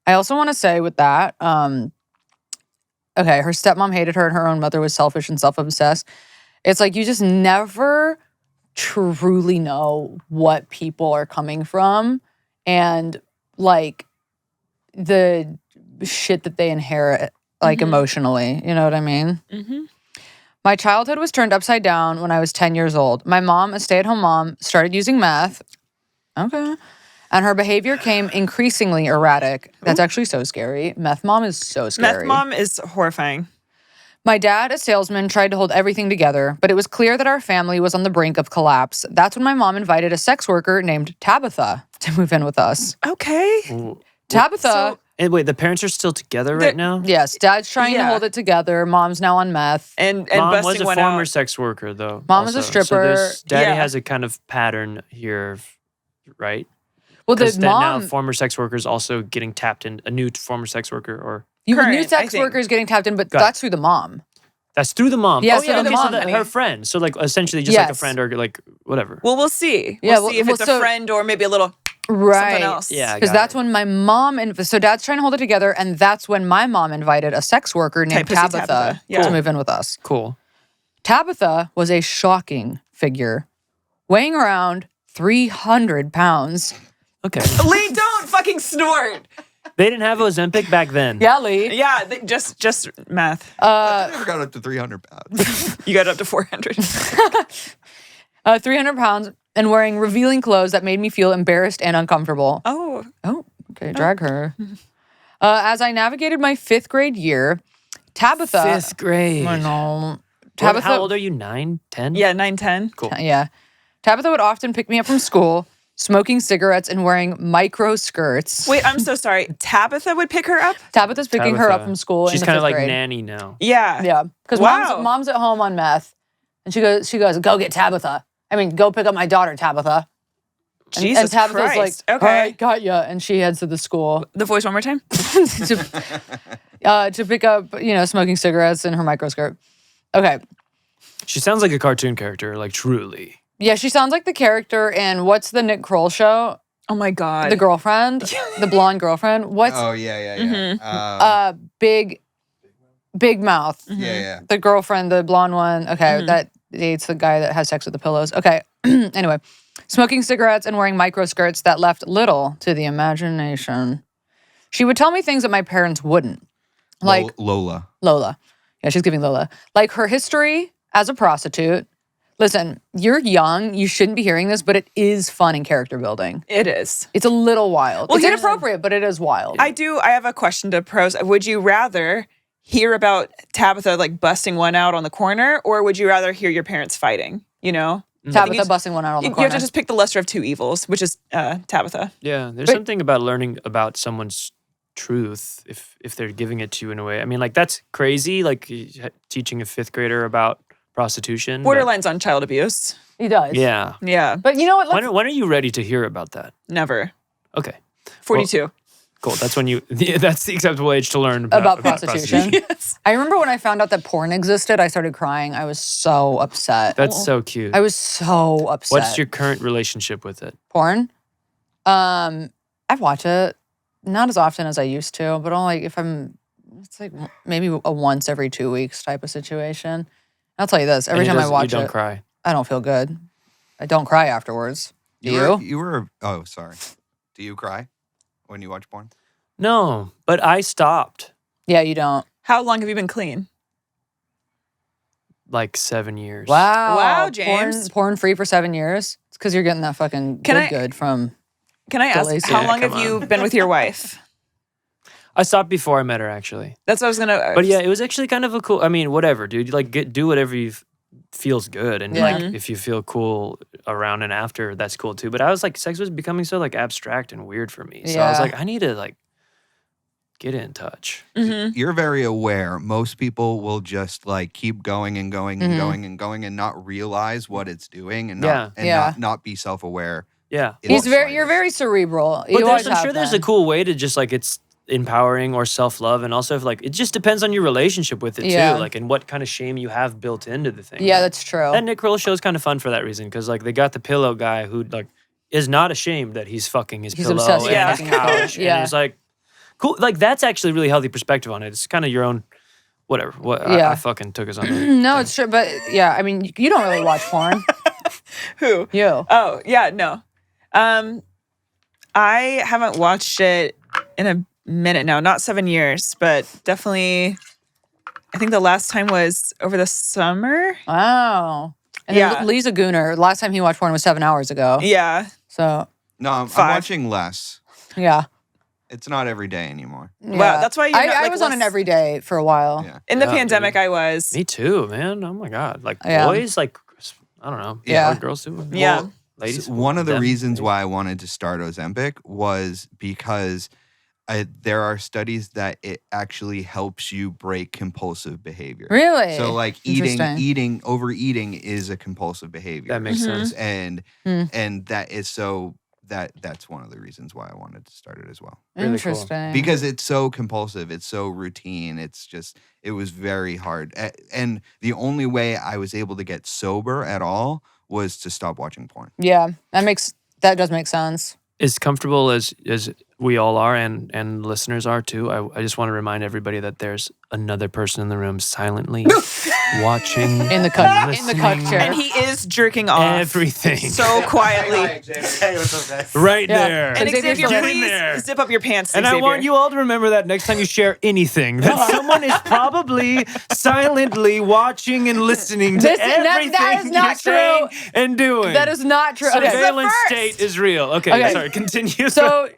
I also want to say with that, okay, her stepmom hated her, and her own mother was selfish and self-obsessed. It's like you just never truly know what people are coming from and like the shit that they inherit like emotionally. You know what I mean? Mm-hmm. My childhood was turned upside down when I was 10 years old. My mom, a stay-at-home mom, started using meth. Okay. And her behavior came increasingly erratic. That's actually so scary. Meth mom is so scary. Meth mom is horrifying. My dad, a salesman, tried to hold everything together, but it was clear that our family was on the brink of collapse. That's when my mom invited a sex worker named Tabitha to move in with us. Okay. Tabitha, And wait, the parents are still together right now? yes, dad's trying to Yeah. hold it together. Mom's now on meth. And Mom busting was a one former out. sex worker, though. Mom was a also. So stripper. there's- Daddy Yeah. has a kind of pattern here, right? Well, the Because now mom, former sex workers also getting tapped in, a new former sex worker, or you new current, I sex think. workers getting tapped in, but Got it. that's through the mom. that's through the mom. Yeah, oh, so yeah, the okay, mom- so that, her friend. So like essentially just like a Yes. friend or like whatever. Well, we'll see. Yeah, We'll see if well, it's so- a friend or maybe a little Right. something else. Yeah, I Because got that's it. when my mom, so dad's trying to hold it together, and that's when my mom invited a sex worker named Pussy Tabitha, Tabitha. Yeah. to move in with us. Cool. Tabitha was a shocking figure, weighing around 300 pounds. Okay. Lee, don't fucking snort. They didn't have Ozempic back then. Yeah, Lee. Yeah, just math. I never got up to 300 pounds. You got up to 400. 300 pounds. and wearing revealing clothes that made me feel embarrassed and uncomfortable. Oh. Okay, drag her. As I navigated my 5th grade year, Tabitha. 5th grade. I know. Tabitha, how old are you? 9, 10? Yeah, 9, 10. Cool. Yeah. Tabitha would often pick me up from school, smoking cigarettes and wearing micro skirts. Wait, I'm so sorry. Tabitha would pick her up? Tabitha's picking her up from school. She's kind of like grade. nanny now. Yeah. Yeah, because Wow. mom's at home on meth, and she goes, go get Tabitha. I mean, go pick up my daughter, Tabitha. Jesus and Tabitha's Christ. like, Okay. all right, got ya. And she heads to the school The voice one more time? to pick up, smoking cigarettes in her micro skirt. Okay. She sounds like a cartoon character, like truly. Yeah, she sounds like the character in what's the Nick Kroll show? Oh my God. The girlfriend, the blonde girlfriend. What's Oh yeah. Big Mouth? Yeah. The girlfriend, the blonde one. Okay, that dates the guy that has sex with the pillows. Okay. Anyway, smoking cigarettes and wearing micro skirts that left little to the imagination. She would tell me things that my parents wouldn't. Like Lola. Yeah, she's giving Lola. Like her history as a prostitute. Listen, you're young. You shouldn't be hearing this, but it is fun in character building. It is. It's a little wild. Well, It's here's- inappropriate, but it is wild. I have a question to pros. Would you rather hear about Tabitha like busting one out on the corner, or would you rather hear your parents fighting? You know? Tabitha busting one out on the You corner. have to just pick the lesser of two evils, which is Tabitha. Yeah, there's something about learning about someone's truth if they're giving it to you in a way. I mean, like that's crazy. Like teaching a 5th grader about prostitution. but- Borderlines on child abuse. He does. Yeah. Yeah, But you know what? Let's- When are you ready to hear about that? never. Okay. 42. Cool. That's when that's the acceptable age to learn about prostitution. Yes. I remember when I found out that porn existed, I started crying. I was so upset. That's so cute. I was so upset. What's your current relationship with it? porn? I watch it not as often as I used to, but only if it's like maybe a once every 2 weeks type of situation. I'll tell you this: every And time I watch you don't it, cry. I don't feel good. I don't cry afterwards. Do you? You were. Oh, sorry. Do you cry when you watch porn? No, but I stopped Yeah, you don't. How long have you been clean? like 7 years. Wow. Wow, James. Porn free for 7 years. It's because you're getting that fucking good from. Can I ask, Delacey. how Yeah, long have come you on. been with your wife? I stopped before I met her actually. That's what I was gonna. But yeah, it was actually kind of a cool. I mean, whatever, dude. Like, do whatever feels good, and Yeah. like if you feel cool around and after, that's cool too. But I was like, sex was becoming so like abstract and weird for me. So I was Yeah. like, I need to like get in touch. Mhm. You're very aware. Most people will just like keep going and going and going and going and not realize what it's doing and not Yeah. not be self-aware. Yeah. in the You're very cerebral. But You always I'm sure have there's a been. cool way to just like it's empowering or self-love, and also if like it just depends on your relationship with it Yeah. too, like and what kind of shame you have built into the thing. Yeah, that's true. That Nick Kroll show is kind of fun for that reason because like they got the pillow guy who like is not ashamed that he's fucking his He's pillow obsessed with and his fucking his pillow. couch, Yeah. and it's like cool. Like that's actually really healthy perspective on it. It's kind of your own whatever. Yeah. I fucking took us on. No, it's true. But yeah, I mean, you don't really watch porn. Who? You. Oh yeah, no. I haven't watched it in a minute now. Not 7 years, but definitely. I think the last time was over the summer. Wow. And Yeah. then Lisa Gooner, last time he watched porn was 7 hours ago. Yeah. So, No, I'm 5. watching less. yeah. It's not every day anymore. Wow, that's why you're not, I like, was on an less- everyday for a while. Yeah. In the Yeah, pandemic, dude. I was. Me too, man. Oh my god, like Yeah. boys, like I don't know, Yeah. girls too. Yeah. Ladies. So one of the them. reasons why I wanted to start Ozempic was because there are studies that it actually helps you break compulsive behavior. Really? So like Interesting. overeating is a compulsive behavior. That makes sense. And Hmm. and that is so that's one of the reasons why I wanted to start it as well. Really cool. Interesting. Because it's so compulsive, it's so routine. It was very hard. And the only way I was able to get sober at all was to stop watching porn. Yeah, that does make sense. As comfortable as we all are, and listeners are too. I just want to remind everybody that there's another person in the room silently watching In the cut chair. And he is jerking off everything. so quietly. Hey, what's up, guys? Right Yeah. there. And Xavier's Xavier, getting please there. zip up your pants. And I Xavier. want you all to remember that next time you share anything, that someone is probably silently watching and listening to everything that is not you're saying true. and doing. That is not true. Okay. Surveillance state is real. Okay, sorry, continue. So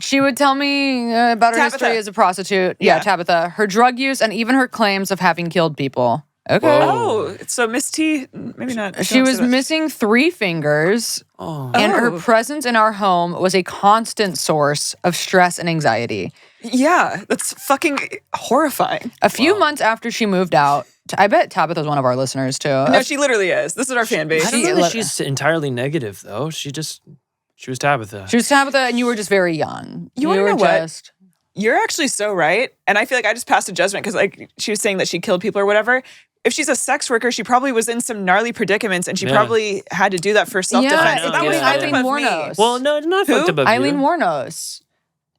she would tell me about her Tabitha. history as a prostitute. Yeah. Tabitha. Her drug use and even her claims of having killed people. Okay. Oh, so Miss T, maybe not. She was missing 3 fingers, and her presence in our home was a constant source of stress and anxiety. Yeah, that's fucking horrifying. A few months after she moved out, I bet Tabitha's one of our listeners too. No, she literally is. This is our fan base. I don't know that she's entirely negative though. She was Tabitha. She was Tabitha, and you were just very young. You wanna were know what? just. You're actually so right. And I feel like I just passed a judgment because like she was saying that she killed people or whatever. If she's a sex worker, she probably was in some gnarly predicaments and she probably had to do that for self-defense. Yeah, If that was including fucked Eileen up of me. Wuornos. Well, no, it's not Who? fucked up of Eileen you. Wuornos.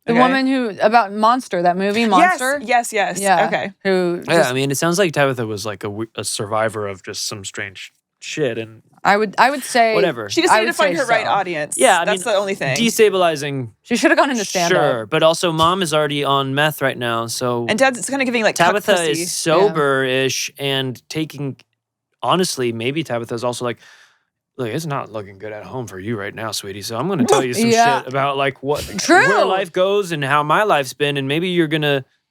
The Okay. woman who, about Monster, that movie, Monster? Yes. Yeah. Okay. Who Yeah, just, I mean, it sounds like Tabitha was like a survivor of just some strange shit and I would say. whatever. She just I needed to would find say her right so. audience. Yeah, I that's mean, the only thing. Destabilizing, She should have gone into stand-up. sure, but also mom is already on meth right now, so And Dad's kind of giving like cuck Tabitha pussy. is sober-ish and taking. Honestly, maybe Tabitha's also like, look, it's not looking good at home for you right now, sweetie. So I'm going to tell you some Yeah. shit about like True. where life goes and how my life's been, and maybe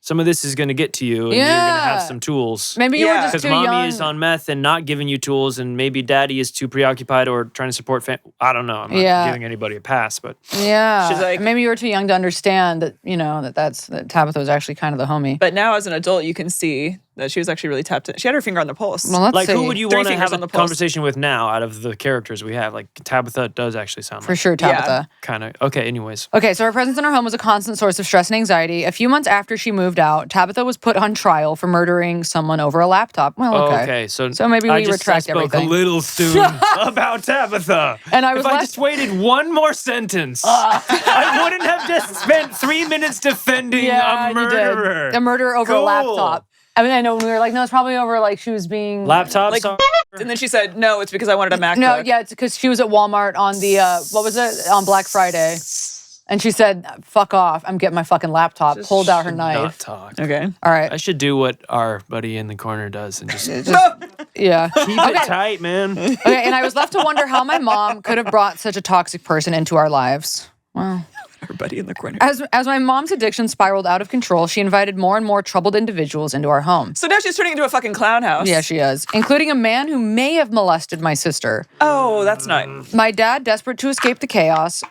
some of this is going to get to you, and you're going to have Yeah. some tools. Maybe you were Yeah. just Because too mommy young. is on meth and not giving you tools, and maybe daddy is too preoccupied or trying to support I don't know. I'm not giving anybody a pass, but Yeah. She's like- maybe you were too young to understand that, that Tabitha was actually kind of the homie. But now as an adult, you can see that she was actually really tapped in. She had her finger on the pulse. Well, let's like see. who would you 3 want to fingers have on a the pulse. conversation with now out of the characters we have? Like Tabitha does actually sound For like sure, Tabitha. kind of okay. Anyways, Okay, so her presence in her home was a constant source of stress and anxiety. A few months after she moved out, Tabitha was put on trial for murdering someone over a laptop. Well, okay. So maybe I we just retract spoke everything. a little soon about Tabitha. And I was if I left- just waited one more sentence, I wouldn't have just spent 3 minutes defending a murderer. You did. A murder over a Cool. laptop. I mean, I know we were like, no, it's probably over like she was being Laptops. Like- And then she said, no, it's because I wanted a MacBook. No, yeah, it's because she was at Walmart on the what was it on Black Friday, and she said, "Fuck off! I'm getting my fucking laptop." Just Pulled out her should knife. Not talk. Okay. All right, I should do what our buddy in the corner does and just yeah. keep it tight, man. Okay, and I was left to wonder how my mom could have brought such a toxic person into our lives. Well, Her buddy in the corner. as my mom's addiction spiraled out of control, she invited more and more troubled individuals into our home. So now she's turning into a fucking clown house. Yeah, she is, including a man who may have molested my sister. Oh, that's not. My dad, desperate to escape the chaos,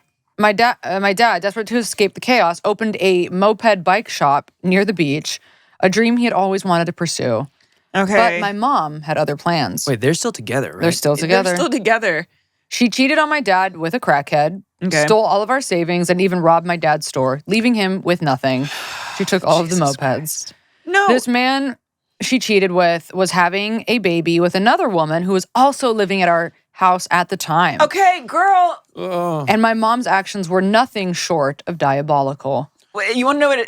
opened a moped bike shop near the beach, a dream he had always wanted to pursue. Okay. But my mom had other plans. Wait, they're still together, right? They're still together. They're still together. She cheated on my dad with a crackhead, Okay. stole all of our savings, and even robbed my dad's store, leaving him with nothing. She took all of the Jesus mopeds. Christ. No. This man she cheated with was having a baby with another woman who was also living at our house at the time. Okay, girl. Oh. And my mom's actions were nothing short of diabolical. Wait, you want to know what?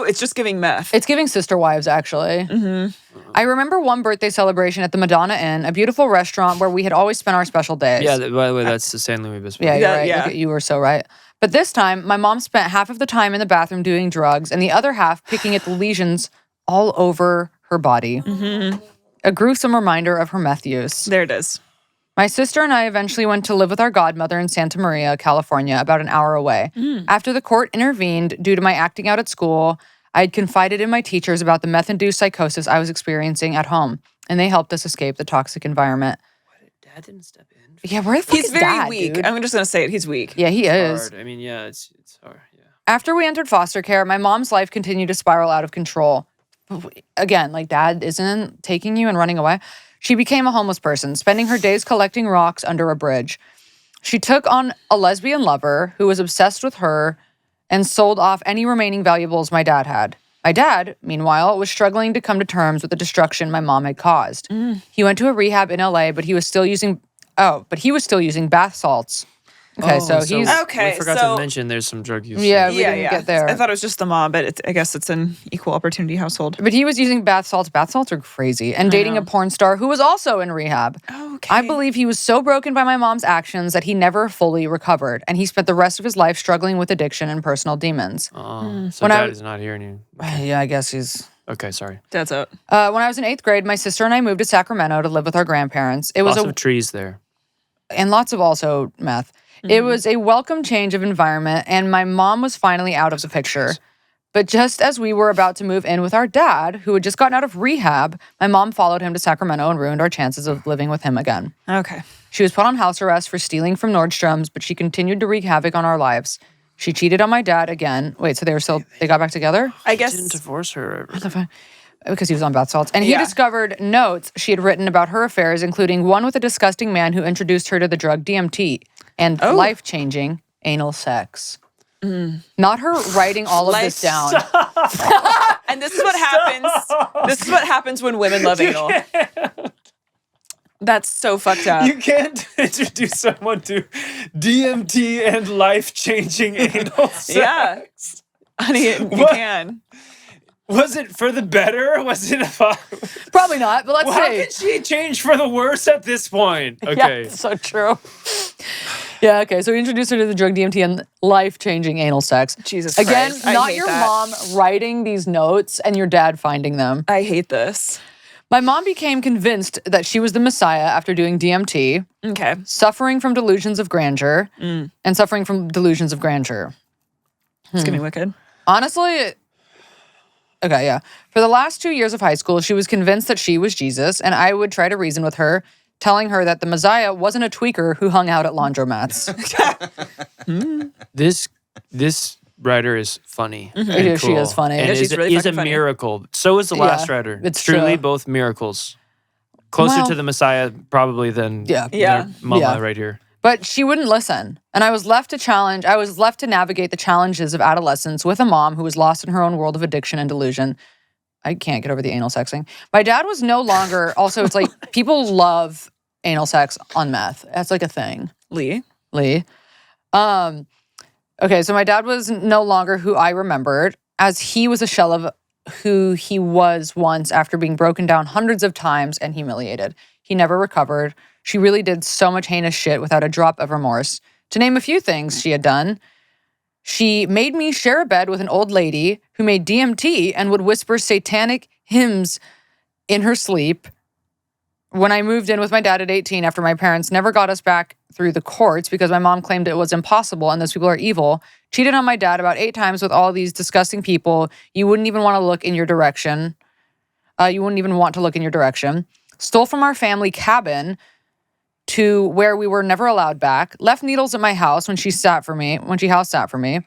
It's just giving meth. It's giving sister wives, actually. Mm-hmm. I remember one birthday celebration at the Madonna Inn, a beautiful restaurant where we had always spent our special days. Yeah, by the way, that's the San Luis Obispo. Yeah, you're Yeah, right. yeah. Look at you, were so right. But this time, my mom spent half of the time in the bathroom doing drugs and the other half picking at the lesions all over her body. Mm-hmm. A gruesome reminder of her meth use. There it is. My sister and I eventually went to live with our godmother in Santa Maria, California, about an hour away. After the court intervened due to my acting out at school, I had confided in my teachers about the meth-induced psychosis I was experiencing at home, and they helped us escape the toxic environment. Dad didn't step in. Yeah, where the fuck He's is very Dad, weak. dude? I'm just gonna say it. He's weak. Yeah, he is. Hard. I mean, yeah, it's hard. Yeah. After we entered foster care, my mom's life continued to spiral out of control. Again, like Dad isn't taking you and running away. She became a homeless person, spending her days collecting rocks under a bridge. She took on a lesbian lover who was obsessed with her and sold off any remaining valuables my dad had. My dad, meanwhile, was struggling to come to terms with the destruction my mom had caused. He went to a rehab in LA, but he was still using bath salts. Okay, so so he's Okay, we forgot so- to mention there's some drug use. Yeah, there. we didn't get there. I thought it was just the mom, but I guess it's an equal opportunity household. But he was using bath salts. Bath salts are crazy. And dating a porn star who was also in rehab. Okay. I believe he was so broken by my mom's actions that he never fully recovered. And he spent the rest of his life struggling with addiction and personal demons. Oh, so When I dad w- is not hearing you. Yeah, I guess he's... Okay, sorry. Dad's out. When I was in 8th grade, my sister and I moved to Sacramento to live with our grandparents. It was Lots of trees there. and lots of also meth. It was a welcome change of environment, and my mom was finally out of the picture. But just as we were about to move in with our dad, who had just gotten out of rehab, my mom followed him to Sacramento and ruined our chances of living with him again. Okay. She was put on house arrest for stealing from Nordstrom's, but she continued to wreak havoc on our lives. She cheated on my dad again. Wait, so they got back together? I guess. Didn't divorce her. Because he was on bath salts. And he Yeah. discovered notes she had written about her affairs, including one with a disgusting man who introduced her to the drug DMT and life-changing anal sex. Not her writing all of this down. And this is what happens. This is what happens when women love anal. That's so fucked up. You can't introduce someone to DMT and life-changing anal sex. Yeah. Honey, you What? can. Was it for the better? Was it about... Probably not, but let's How see. could she change for the worse at this point? Okay. Yeah, so true. Yeah, okay. So he introduced her to the drug DMT and life-changing anal sex. Jesus Again, Christ. I not hate your that. mom writing these notes and your dad finding them. I hate this. My mom became convinced that she was the Messiah after doing DMT, Okay. suffering from delusions of grandeur, and suffering from delusions of grandeur. It's getting wicked. Honestly, okay, yeah. For the last 2 years of high school, she was convinced that she was Jesus, and I would try to reason with her, telling her that the Messiah wasn't a tweaker who hung out at laundromats. This writer is funny. And Yeah, she cool. is funny. And Yeah, is, she's really is a fucking funny. miracle. So is the last writer. it's truly true. both miracles. Closer Well- to the Messiah probably than Yeah. Yeah. their mama Yeah. right here. But she wouldn't listen. And I was left to navigate the challenges of adolescence with a mom who was lost in her own world of addiction and delusion. I can't get over the anal sexing. My dad was no longer, also, it's like people love anal sex on meth. That's like a thing. Lee. Okay, so my dad was no longer who I remembered, as he was a shell of who he was once after being broken down hundreds of times and humiliated. He never recovered. She really did so much heinous shit without a drop of remorse. To name a few things she had done, she made me share a bed with an old lady who made DMT and would whisper satanic hymns in her sleep. When I moved in with my dad at 18 after my parents never got us back through the courts because my mom claimed it was impossible and those people are evil, cheated on my dad about 8 times with all these disgusting people. You wouldn't even want to look in your direction. Stole from our family cabin to where we were never allowed back. Left needles at my house when she house sat for me.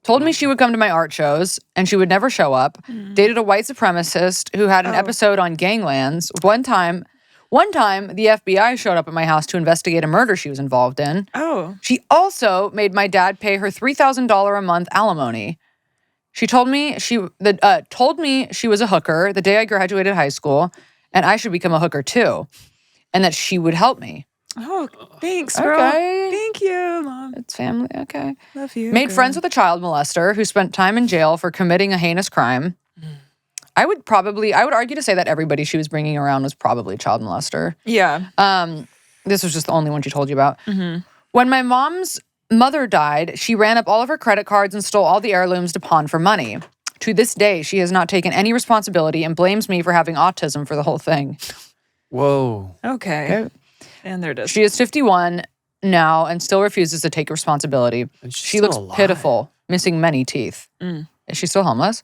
Told me she would come to my art shows and she would never show up. Dated a white supremacist who had an episode on ganglands. One time, the FBI showed up at my house to investigate a murder she was involved in. Oh. She also made my dad pay her $3,000 a month alimony. She told me she was a hooker the day I graduated high school, and I should become a hooker too, and that she would help me. Oh, thanks, girl. Okay. Thank you, Mom. It's family, okay. Love you. Made girl. friends with a child molester who spent time in jail for committing a heinous crime. I would argue to say that everybody she was bringing around was probably a child molester. Yeah. This was just the only one she told you about. When my mom's mother died, she ran up all of her credit cards and stole all the heirlooms to pawn for money. To this day, she has not taken any responsibility and blames me for having autism for the whole thing. Whoa. Okay. And there it is. She is 51 now and still refuses to take responsibility. And she's She still looks alive. pitiful, missing many teeth. Is she still homeless?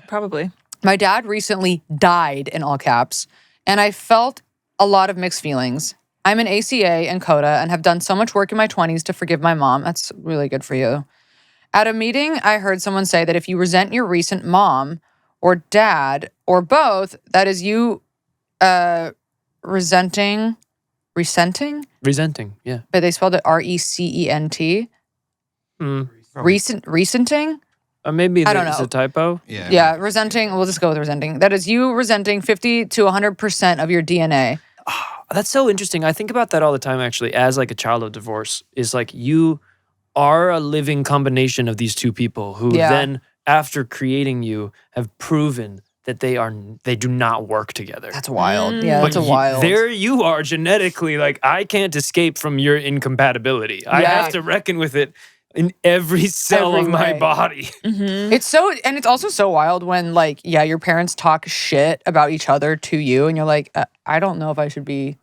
Probably. My dad recently died, in all caps, and I felt a lot of mixed feelings. I'm an ACA and CODA and have done so much work in my 20s to forgive my mom. That's really good for you. At a meeting, I heard someone say that if you resent your recent mom or dad or both, that is you resenting, Yeah. but they spelled it RECENT. Resenting? Maybe I don't there's know. a typo. Yeah, resenting. We'll just go with resenting. That is you resenting 50 to 100% of your DNA. That's so interesting. I think about that all the time, actually, as like a child of divorce, is like you are a living combination of these two people who then, after creating you, have proven that they do not work together. That's wild. Yeah, that's wild. There you are genetically, like, I can't escape from your incompatibility. I have to reckon with it in every cell of my body. It's also so wild when, like, your parents talk shit about each other to you, and you're like, I don't know if I should be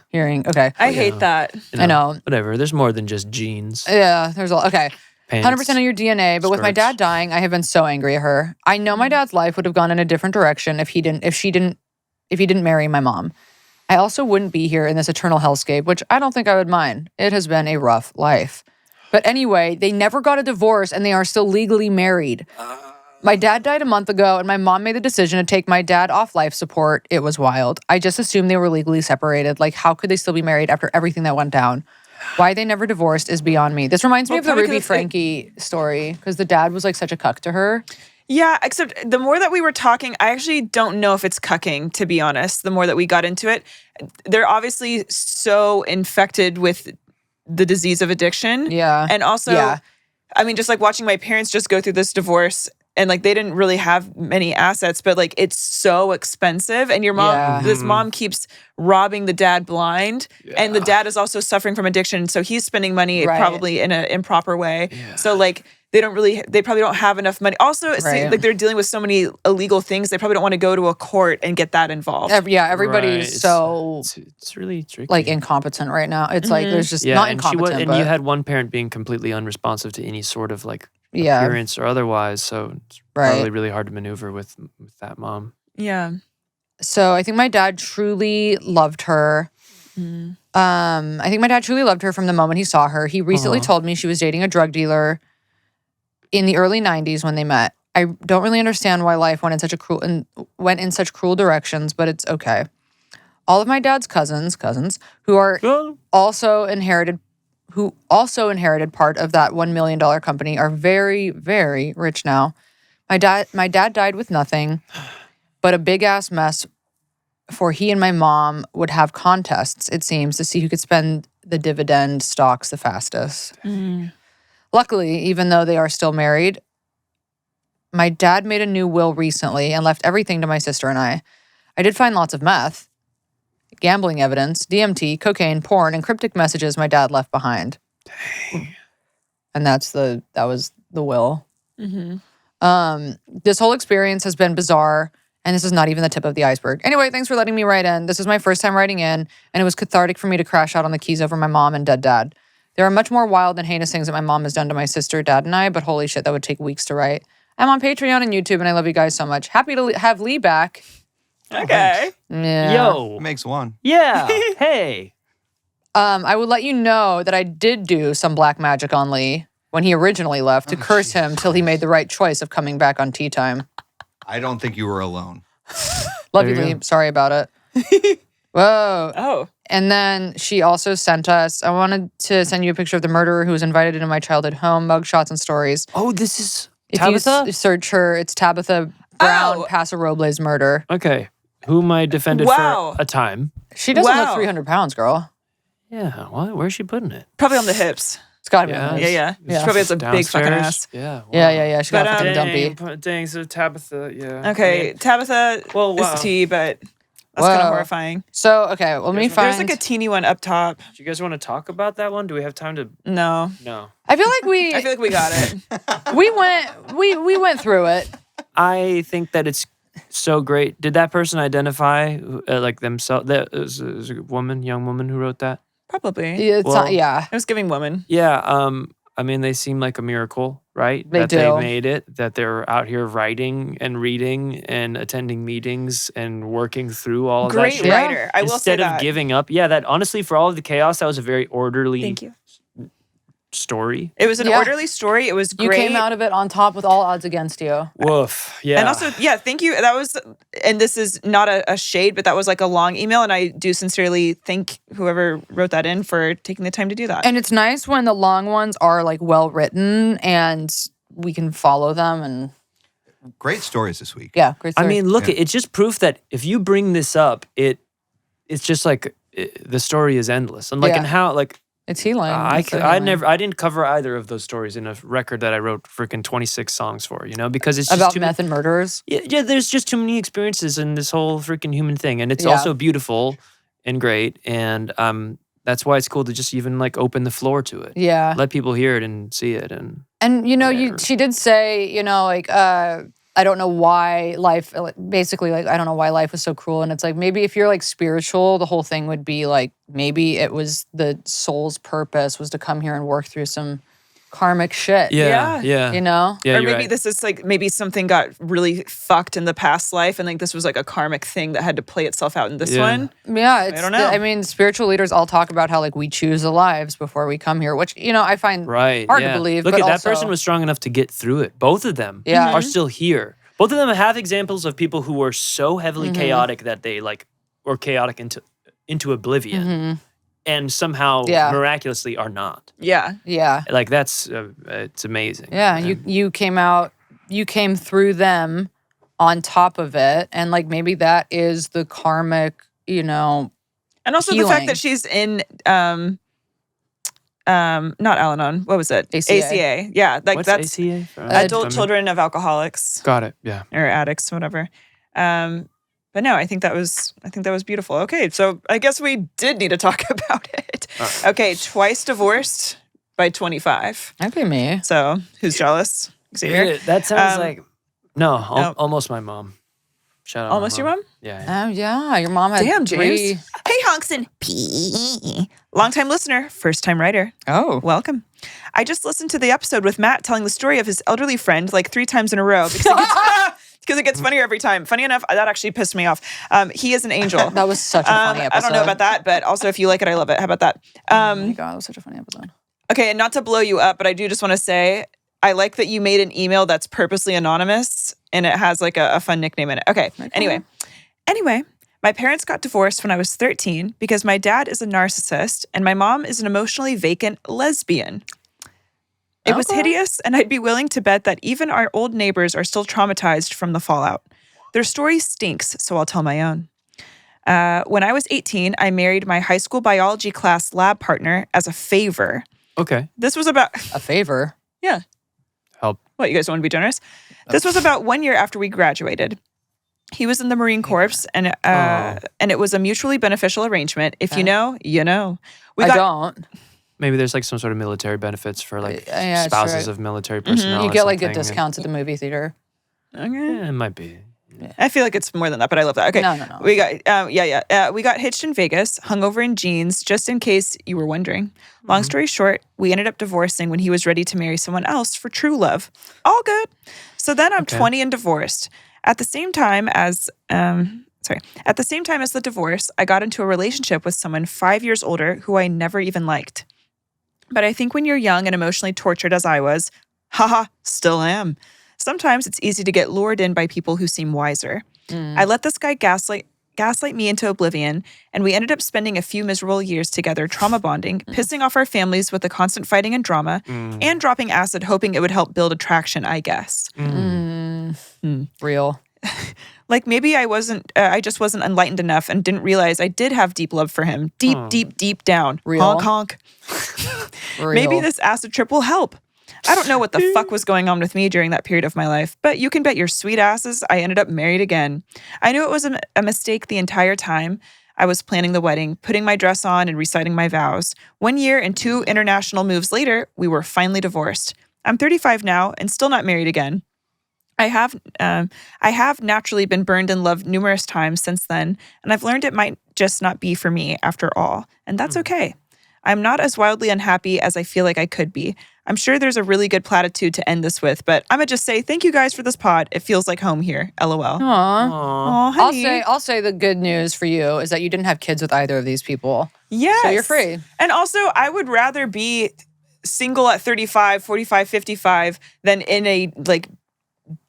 hearing. Okay. I hate that. I know. Whatever. There's more than just genes. Yeah, there's okay. Pants, 100% of your DNA, but with my dad dying, I have been so angry at her. I know my dad's life would have gone in a different direction if he didn't marry my mom. I also wouldn't be here in this eternal hellscape, which I don't think I would mind. It has been a rough life. But anyway, they never got a divorce and they are still legally married. My dad died a month ago and my mom made the decision to take my dad off life support. It was wild. I just assumed they were legally separated. Like, how could they still be married after everything that went down? Why they never divorced is beyond me. This reminds me of the Ruby Frankie story because the dad was like such a cuck to her. Yeah, except the more that we were talking, I actually don't know if it's cucking, to be honest, the more that we got into it. They're obviously so infected with the disease of addiction. Yeah. And also, I mean, just like watching my parents just go through this divorce and like they didn't really have many assets, but like it's so expensive. And your mom, this mom keeps robbing the dad blind. And the dad is also suffering from addiction. So he's spending money probably in an improper way. Yeah. So like they probably don't have enough money. Also, it seems like they're dealing with so many illegal things. They probably don't want to go to a court and get that involved. Everybody's so it's really tricky. Like incompetent right now. It's like there's just not incompetent. And you had one parent being completely unresponsive to any sort of like appearance or otherwise. So it's probably really hard to maneuver with that mom. Yeah. So I think my dad truly loved her. I think my dad truly loved her from the moment he saw her. He recently told me she was dating a drug dealer in the early 90s when they met. I don't really understand why life went in such cruel directions, but it's okay. All of my dad's cousins who also inherited part of that $1 million company are very, very rich now. My dad died with nothing but a big ass mess, for he and my mom would have contests, it seems, to see who could spend the dividend stocks the fastest. Luckily, even though they are still married, my dad made a new will recently and left everything to my sister and I. I did find lots of meth, gambling evidence, DMT, cocaine, porn, and cryptic messages my dad left behind. Dang. And that was the will. This whole experience has been bizarre, and this is not even the tip of the iceberg. Anyway, thanks for letting me write in. This is my first time writing in, and it was cathartic for me to crash out on the keys over my mom and dead dad. There are much more wild and heinous things that my mom has done to my sister, dad, and I, but holy shit, that would take weeks to write. I'm on Patreon and YouTube, and I love you guys so much. Happy to have Lee back. Okay. Yeah. Yo. Makes one. Yeah. Hey. I would let you know that I did do some black magic on Lee when he originally left to curse him till he made the right choice of coming back on Tea Time. I don't think you were alone. Love you, Lee. Sorry about it. Whoa. Oh. And then she also sent us, I wanted to send you a picture of the murderer who was invited into my childhood home, mugshots and stories. Oh, this is If Tabitha? you search her, it's Tabitha Brown Paso Robles murder. Okay. Whom I defended for a time. She doesn't look 300 pounds, girl. Yeah. What? Where's she putting it? Probably on the hips. It's gotta be. Yeah. She probably has a big fucking ass. Yeah. Wow. Yeah. She got fucking dumpy. Dang, so Tabitha, yeah. Okay, Tabitha is T, but that's kind of horrifying. So, okay, well, let me find... There's like a teeny one up top. Do you guys want to talk about that one? Do we have time to... No. I feel like we got it. we went through it. I think that it's so great. Did that person identify like themselves? That was a woman, young woman who wrote that? Probably. It was giving woman. Yeah. I mean, they seem like a miracle, right? They do. They made it, that they're out here writing and reading and attending meetings and working through all of that shit. Great writer. I will say that. Instead of giving up. Yeah, that honestly, for all of the chaos, that was a very orderly Thank you. story. It was an orderly story. It was great. You came out of it on top with all odds against you. Woof. Yeah. And also, thank you. That was, and this is not a shade, but that was like a long email. And I do sincerely thank whoever wrote that in for taking the time to do that. And it's nice when the long ones are like well written and we can follow them. And great stories this week. Yeah, great story. I mean, look, it's just proof that if you bring this up, it's just like the story is endless. And like, and how, like, It's healing. I It's healing. didn't cover either of those stories in a record that I wrote freaking 26 songs for, because it's just About too meth and murderers. yeah, there's just too many experiences in this whole freaking human thing. And it's Yeah. also beautiful and great. And that's why it's cool to just even like open the floor to it. Yeah. Let people hear it and see it. And And she did say, I don't know why life, basically, like, I don't know why life was so cruel. And it's like, maybe if you're like spiritual, the whole thing would be like, maybe it was the soul's purpose was to come here and work through some karmic shit. yeah. Yeah. Yeah, or you're maybe right. this is like, maybe something got really fucked in the past life and like this was like a karmic thing that had to play itself out in this Yeah. one. Yeah, it's don't know. I mean, spiritual leaders all talk about how like we choose the lives before we come here, which I find Right. hard yeah. to believe. Look but at that also, person was strong enough to get through it. Both of them Yeah. are still here. Both of them have examples of people who were so heavily chaotic that they like were chaotic into oblivion and somehow Yeah. miraculously are not. Yeah. Yeah, Like that's it's amazing. yeah. And You came through them on top of it, and like maybe that is the karmic, And also the Healing. fact that she's in not Al-Anon, what was it? ACA. Yeah, like what's that's ACA? For adult children of alcoholics Got it. Yeah. or addicts, whatever. But no, I think that was beautiful. Okay, so I guess we did need to talk about it. Okay, twice divorced by 25. Okay, me. So who's jealous? Xavier? That sounds like no, no. almost my mom. Shout out. Almost my your mom? Yeah. Oh yeah, your mom had Damn, three. James. Hey, Honkson. P. Longtime listener, first time writer. Oh, Welcome. I just listened to the episode with Matt telling the story of his elderly friend like 3 times in a row because it gets funnier every time. Funny enough, that actually pissed me off. He is an angel. that was such a funny episode. I don't know about that, but also if you like it, I love it. How about that? Oh my god, that was such a funny episode. Okay, and not to blow you up, but I do just want to say I like that you made an email that's purposely anonymous and it has like a fun nickname in it. Okay. Anyway, my parents got divorced when I was 13 because my dad is a narcissist and my mom is an emotionally vacant lesbian. It was Okay. hideous, and I'd be willing to bet that even our old neighbors are still traumatized from the fallout. Their story stinks, so I'll tell my own. When I was 18, I married my high school biology class lab partner as a favor. Okay. This was about... A favor. Yeah. Help. What, you guys don't want to be generous? This was about 1 year after we graduated. He was in the Marine Corps, and it was a mutually beneficial arrangement. If you know, you know. I don't. Maybe there's like some sort of military benefits for like yeah, spouses sure. of military personnel. You or get like good something, and- discounts at the movie theater. Okay. Yeah, it might be. I feel like it's more than that, but I love that. Okay. No. We got we got hitched in Vegas, hung over in jeans, just in case you were wondering. Long story short, we ended up divorcing when he was ready to marry someone else for true love. All good. So then I'm 20 and divorced. At the same time as the divorce, I got into a relationship with someone 5 years older who I never even liked. But I think when you're young and emotionally tortured as I was, still am. Sometimes it's easy to get lured in by people who seem wiser. I let this guy gaslight me into oblivion, and we ended up spending a few miserable years together trauma bonding, pissing off our families with the constant fighting and drama, and dropping acid hoping it would help build attraction, I guess. Real. Like maybe I just wasn't enlightened enough and didn't realize I did have deep love for him. Deep down. Real. Honk, honk. Real. Maybe this acid trip will help. I don't know what the fuck was going on with me during that period of my life, but you can bet your sweet asses I ended up married again. I knew it was a mistake the entire time. I was planning the wedding, putting my dress on and reciting my vows. 1 year and 2 international moves later, we were finally divorced. I'm 35 now and still not married again. I have naturally been burned in love numerous times since then, and I've learned it might just not be for me after all, and that's okay. I'm not as wildly unhappy as I feel like I could be. I'm sure there's a really good platitude to end this with, but I'm gonna just say thank you guys for this pod. It feels like home here. LOL. Aw. Aw, honey. I'll say the good news for you is that you didn't have kids with either of these people. Yes. So you're free. And also, I would rather be single at 35, 45, 55 than in a like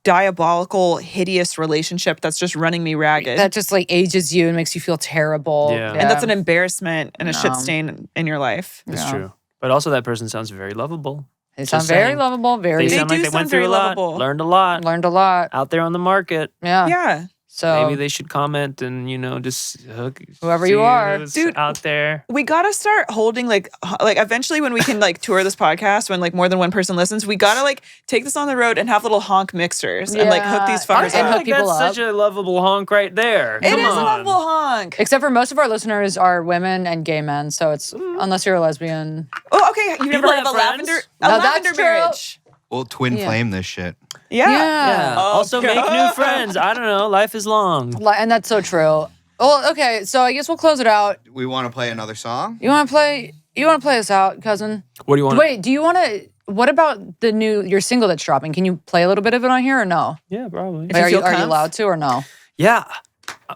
diabolical, hideous relationship that's just running me ragged. That just like ages you and makes you feel terrible. Yeah. And that's an embarrassment and a No. shit stain in your life. It's Yeah. true. But also that person sounds very lovable. They Just sound very saying. lovable, very They sound like do they sound went through very a lot, lovable. learned a lot, learned a lot. out there on the market. Yeah. Yeah. So maybe they should comment and just hook Whoever see you are. who's Dude. out there. We gotta start holding like eventually when we can like tour this podcast when like more than one person listens, we gotta like take this on the road and have little honk mixers and like hook these Yeah. fuckers And up. hook Like, people that's up. such a lovable honk right there. It Come is a on. lovable honk. Except for most of our listeners are women and gay men, so it's unless you're a lesbian. Oh, okay. You've never People heard of have a friends. lavender Now that's lavender true. marriage? We'll twin Yeah. flame this shit. Yeah. Yeah. Oh, Also make God. new friends. I don't know. Life is long. And that's so true. Well, okay, so I guess we'll close it out. We want to play another song. You want to play us out, cousin? What do you want? Wait, do you want to? What about your single that's dropping? Can you play a little bit of it on here or no? Yeah, probably. If you feel Are you comf. allowed to or no? Yeah.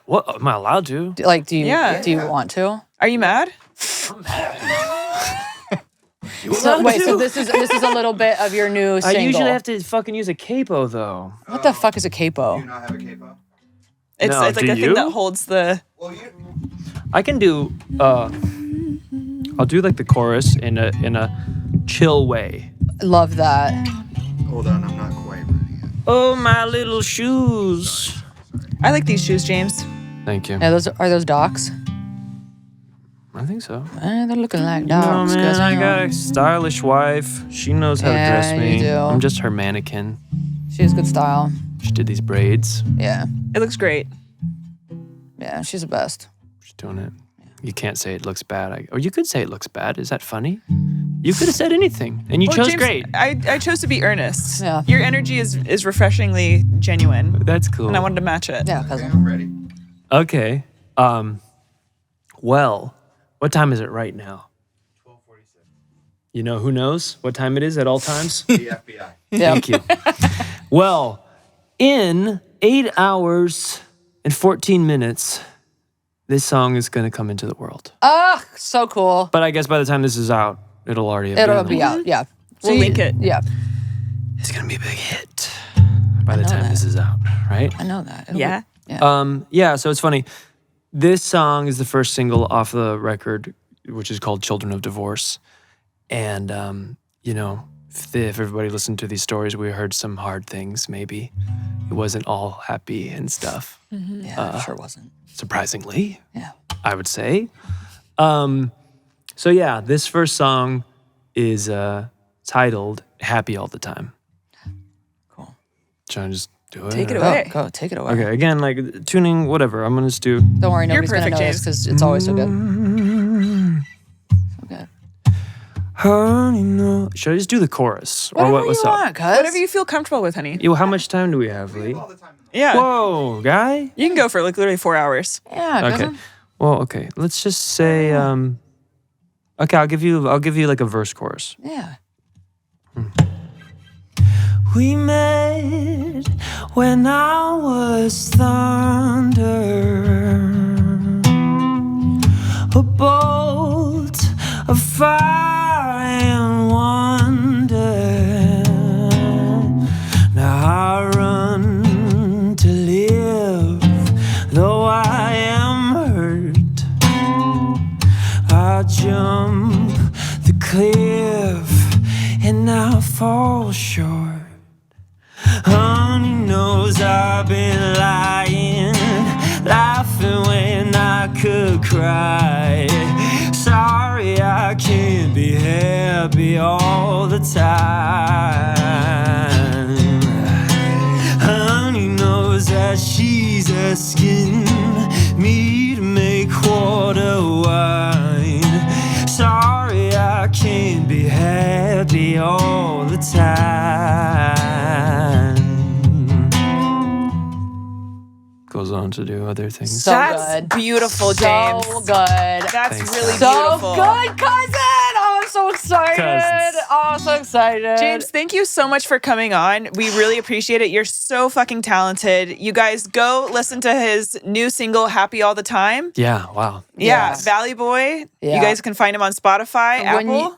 What am I allowed to? Do you Yeah. do you want to? Are you mad? So, wait, so this is a little bit of your new single. I usually have to fucking use a capo though. What the fuck is a capo? Do you not have a capo? It's No, like do a thing you? that holds the Well, you. I can do. I'll do like the chorus in a chill way. Love that. Hold on, I'm not quite ready yet. Oh my little shoes. I like these shoes, James. Thank you. Yeah, those docs. I think so. They're looking like Oh dogs. man, I got know. a stylish wife. She knows how Yeah, to dress me. you do. I'm just her mannequin. She has good style. She did these braids. Yeah, It looks great. yeah, she's the best. She's doing it. You can't say it looks bad. Or you could say it looks bad. Is that funny? You could have said anything, and you Well, chose James, great. I chose to be earnest. Yeah. Your energy is refreshingly genuine, That's cool. and I wanted to match it. Yeah, Okay, cousin. I'm ready. Okay. Well, what time is it right now? 12:47. You know who knows what time it is at all times? The FBI. Yeah. Thank you. Well, in 8 hours and 14 minutes, this song is going to come into the world. Ah, so cool. But I guess by the time this is out, it'll already have It'll been be out. Yeah. We'll link it. Yeah, It's going to be a big hit by the know time that. this is out, right? I know that. It'll Yeah. be- Yeah, so it's funny. This song is the first single off the record, which is called Children of Divorce. And, if everybody listened to these stories, we heard some hard things, maybe. It wasn't all happy and stuff, Yeah, sure wasn't. surprisingly, Yeah. I would say. So, yeah, this first song is titled Happy All the Time. Cool. Should I just do it? Take it or- away. Go, take it away. Okay, again, like tuning, whatever. I'm going to just do. Don't worry, You're nobody's gonna perfect, notice James. because it's always so good. So good. Honey, no. Should I just do the chorus? Or Whatever what's you up? want, cuz. Whatever you feel comfortable with, honey. Yo, how much time do we have, Lee? All the time. Yeah. Whoa, guy. You can go for like literally 4 hours. Yeah, Okay. cousin. Well, okay. Let's just say. Okay, I'll give you like a verse chorus. Yeah. We met when I was thunder, a bolt of fire and wonder. Now I run to live, though I am hurt. I jump the cliff and I fall short. Honey knows I've been lying, laughing when I could cry. Sorry I can't be happy all the time. Honey knows that she's asking me to make water wine. Sorry I can't be happy all the time. Goes on to do other things. So That's good. beautiful, James. So good. That's Thanks. really So beautiful. good, cousin. Oh, I'm so excited. Cousins. Oh, I'm so excited. James, thank you so much for coming on. We really appreciate it. You're so fucking talented. You guys go listen to his new single, Happy All the Time. Yeah. Wow. Yeah, Yes. Valley Boy. Yeah. You guys can find him on Spotify, And when Apple.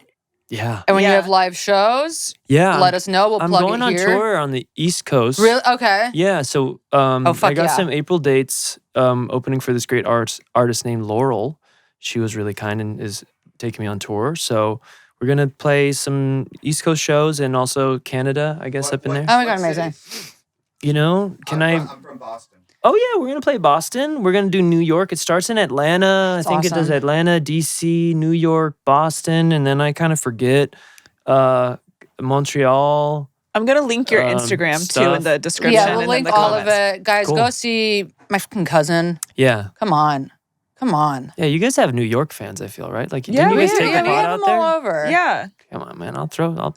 Yeah. and when you Yeah. have live shows, Yeah. let us know. We'll I'm plug going it on here. tour on the East Coast. Really? Okay. Yeah. So Oh, fuck I got yeah. some April dates opening for this great artist named Laurel. She was really kind and is taking me on tour. So we're gonna play some East Coast shows and also Canada, I guess, up in there. Oh my god, amazing. You know, can I? I'm from Boston. Oh yeah, we're gonna play Boston. We're gonna do New York. It starts in Atlanta. That's I think it does awesome. Atlanta, DC, New York, Boston, and then I kind of forget Montreal. I'm gonna link your Instagram too in stuff. the description. Yeah, and we'll in link the all of comments. it. Guys, Cool. go see my fucking cousin. Yeah, Come on. Come on. yeah. You guys have New York fans, I feel, right? Like, Yeah, didn't you we guys do. take Yeah, a we pot have out them all there? over. Yeah. Come on, man. I'll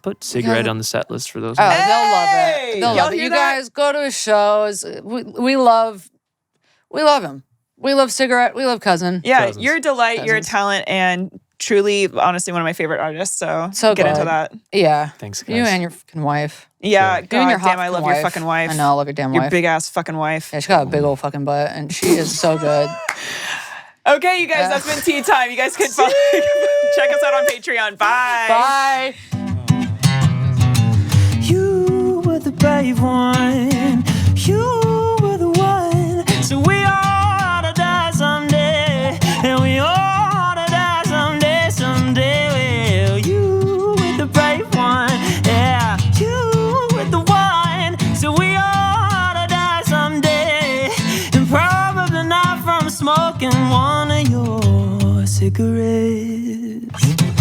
put Cigarette on the set list for those. Oh, guys. they'll love Hey! it. They'll Y'all love it. hear You that? guys go to his shows. We love him. We love Cigarette. We love Cousin. Yeah, Cousins. you're a delight, you're a Cousins. talent, and truly, honestly, one of my favorite artists. So, So get into good. that. Yeah. Thanks, guys. You and your fucking wife. Yeah, Yeah. God You and your hot damn, I love your fucking wife. I know, I love your damn Your wife. big ass fucking wife. Yeah, she got a big old fucking butt, and she is so good. Okay, you guys, that's been tea time. You guys can follow, check us out on Patreon. Bye. Bye. You were the brave one. You were the one. So we all ought to die someday. And we all ought to die someday, someday. Well, you were the brave one. Yeah, you were the one. So we all ought to die someday. And probably not from smoking one of your cigarettes.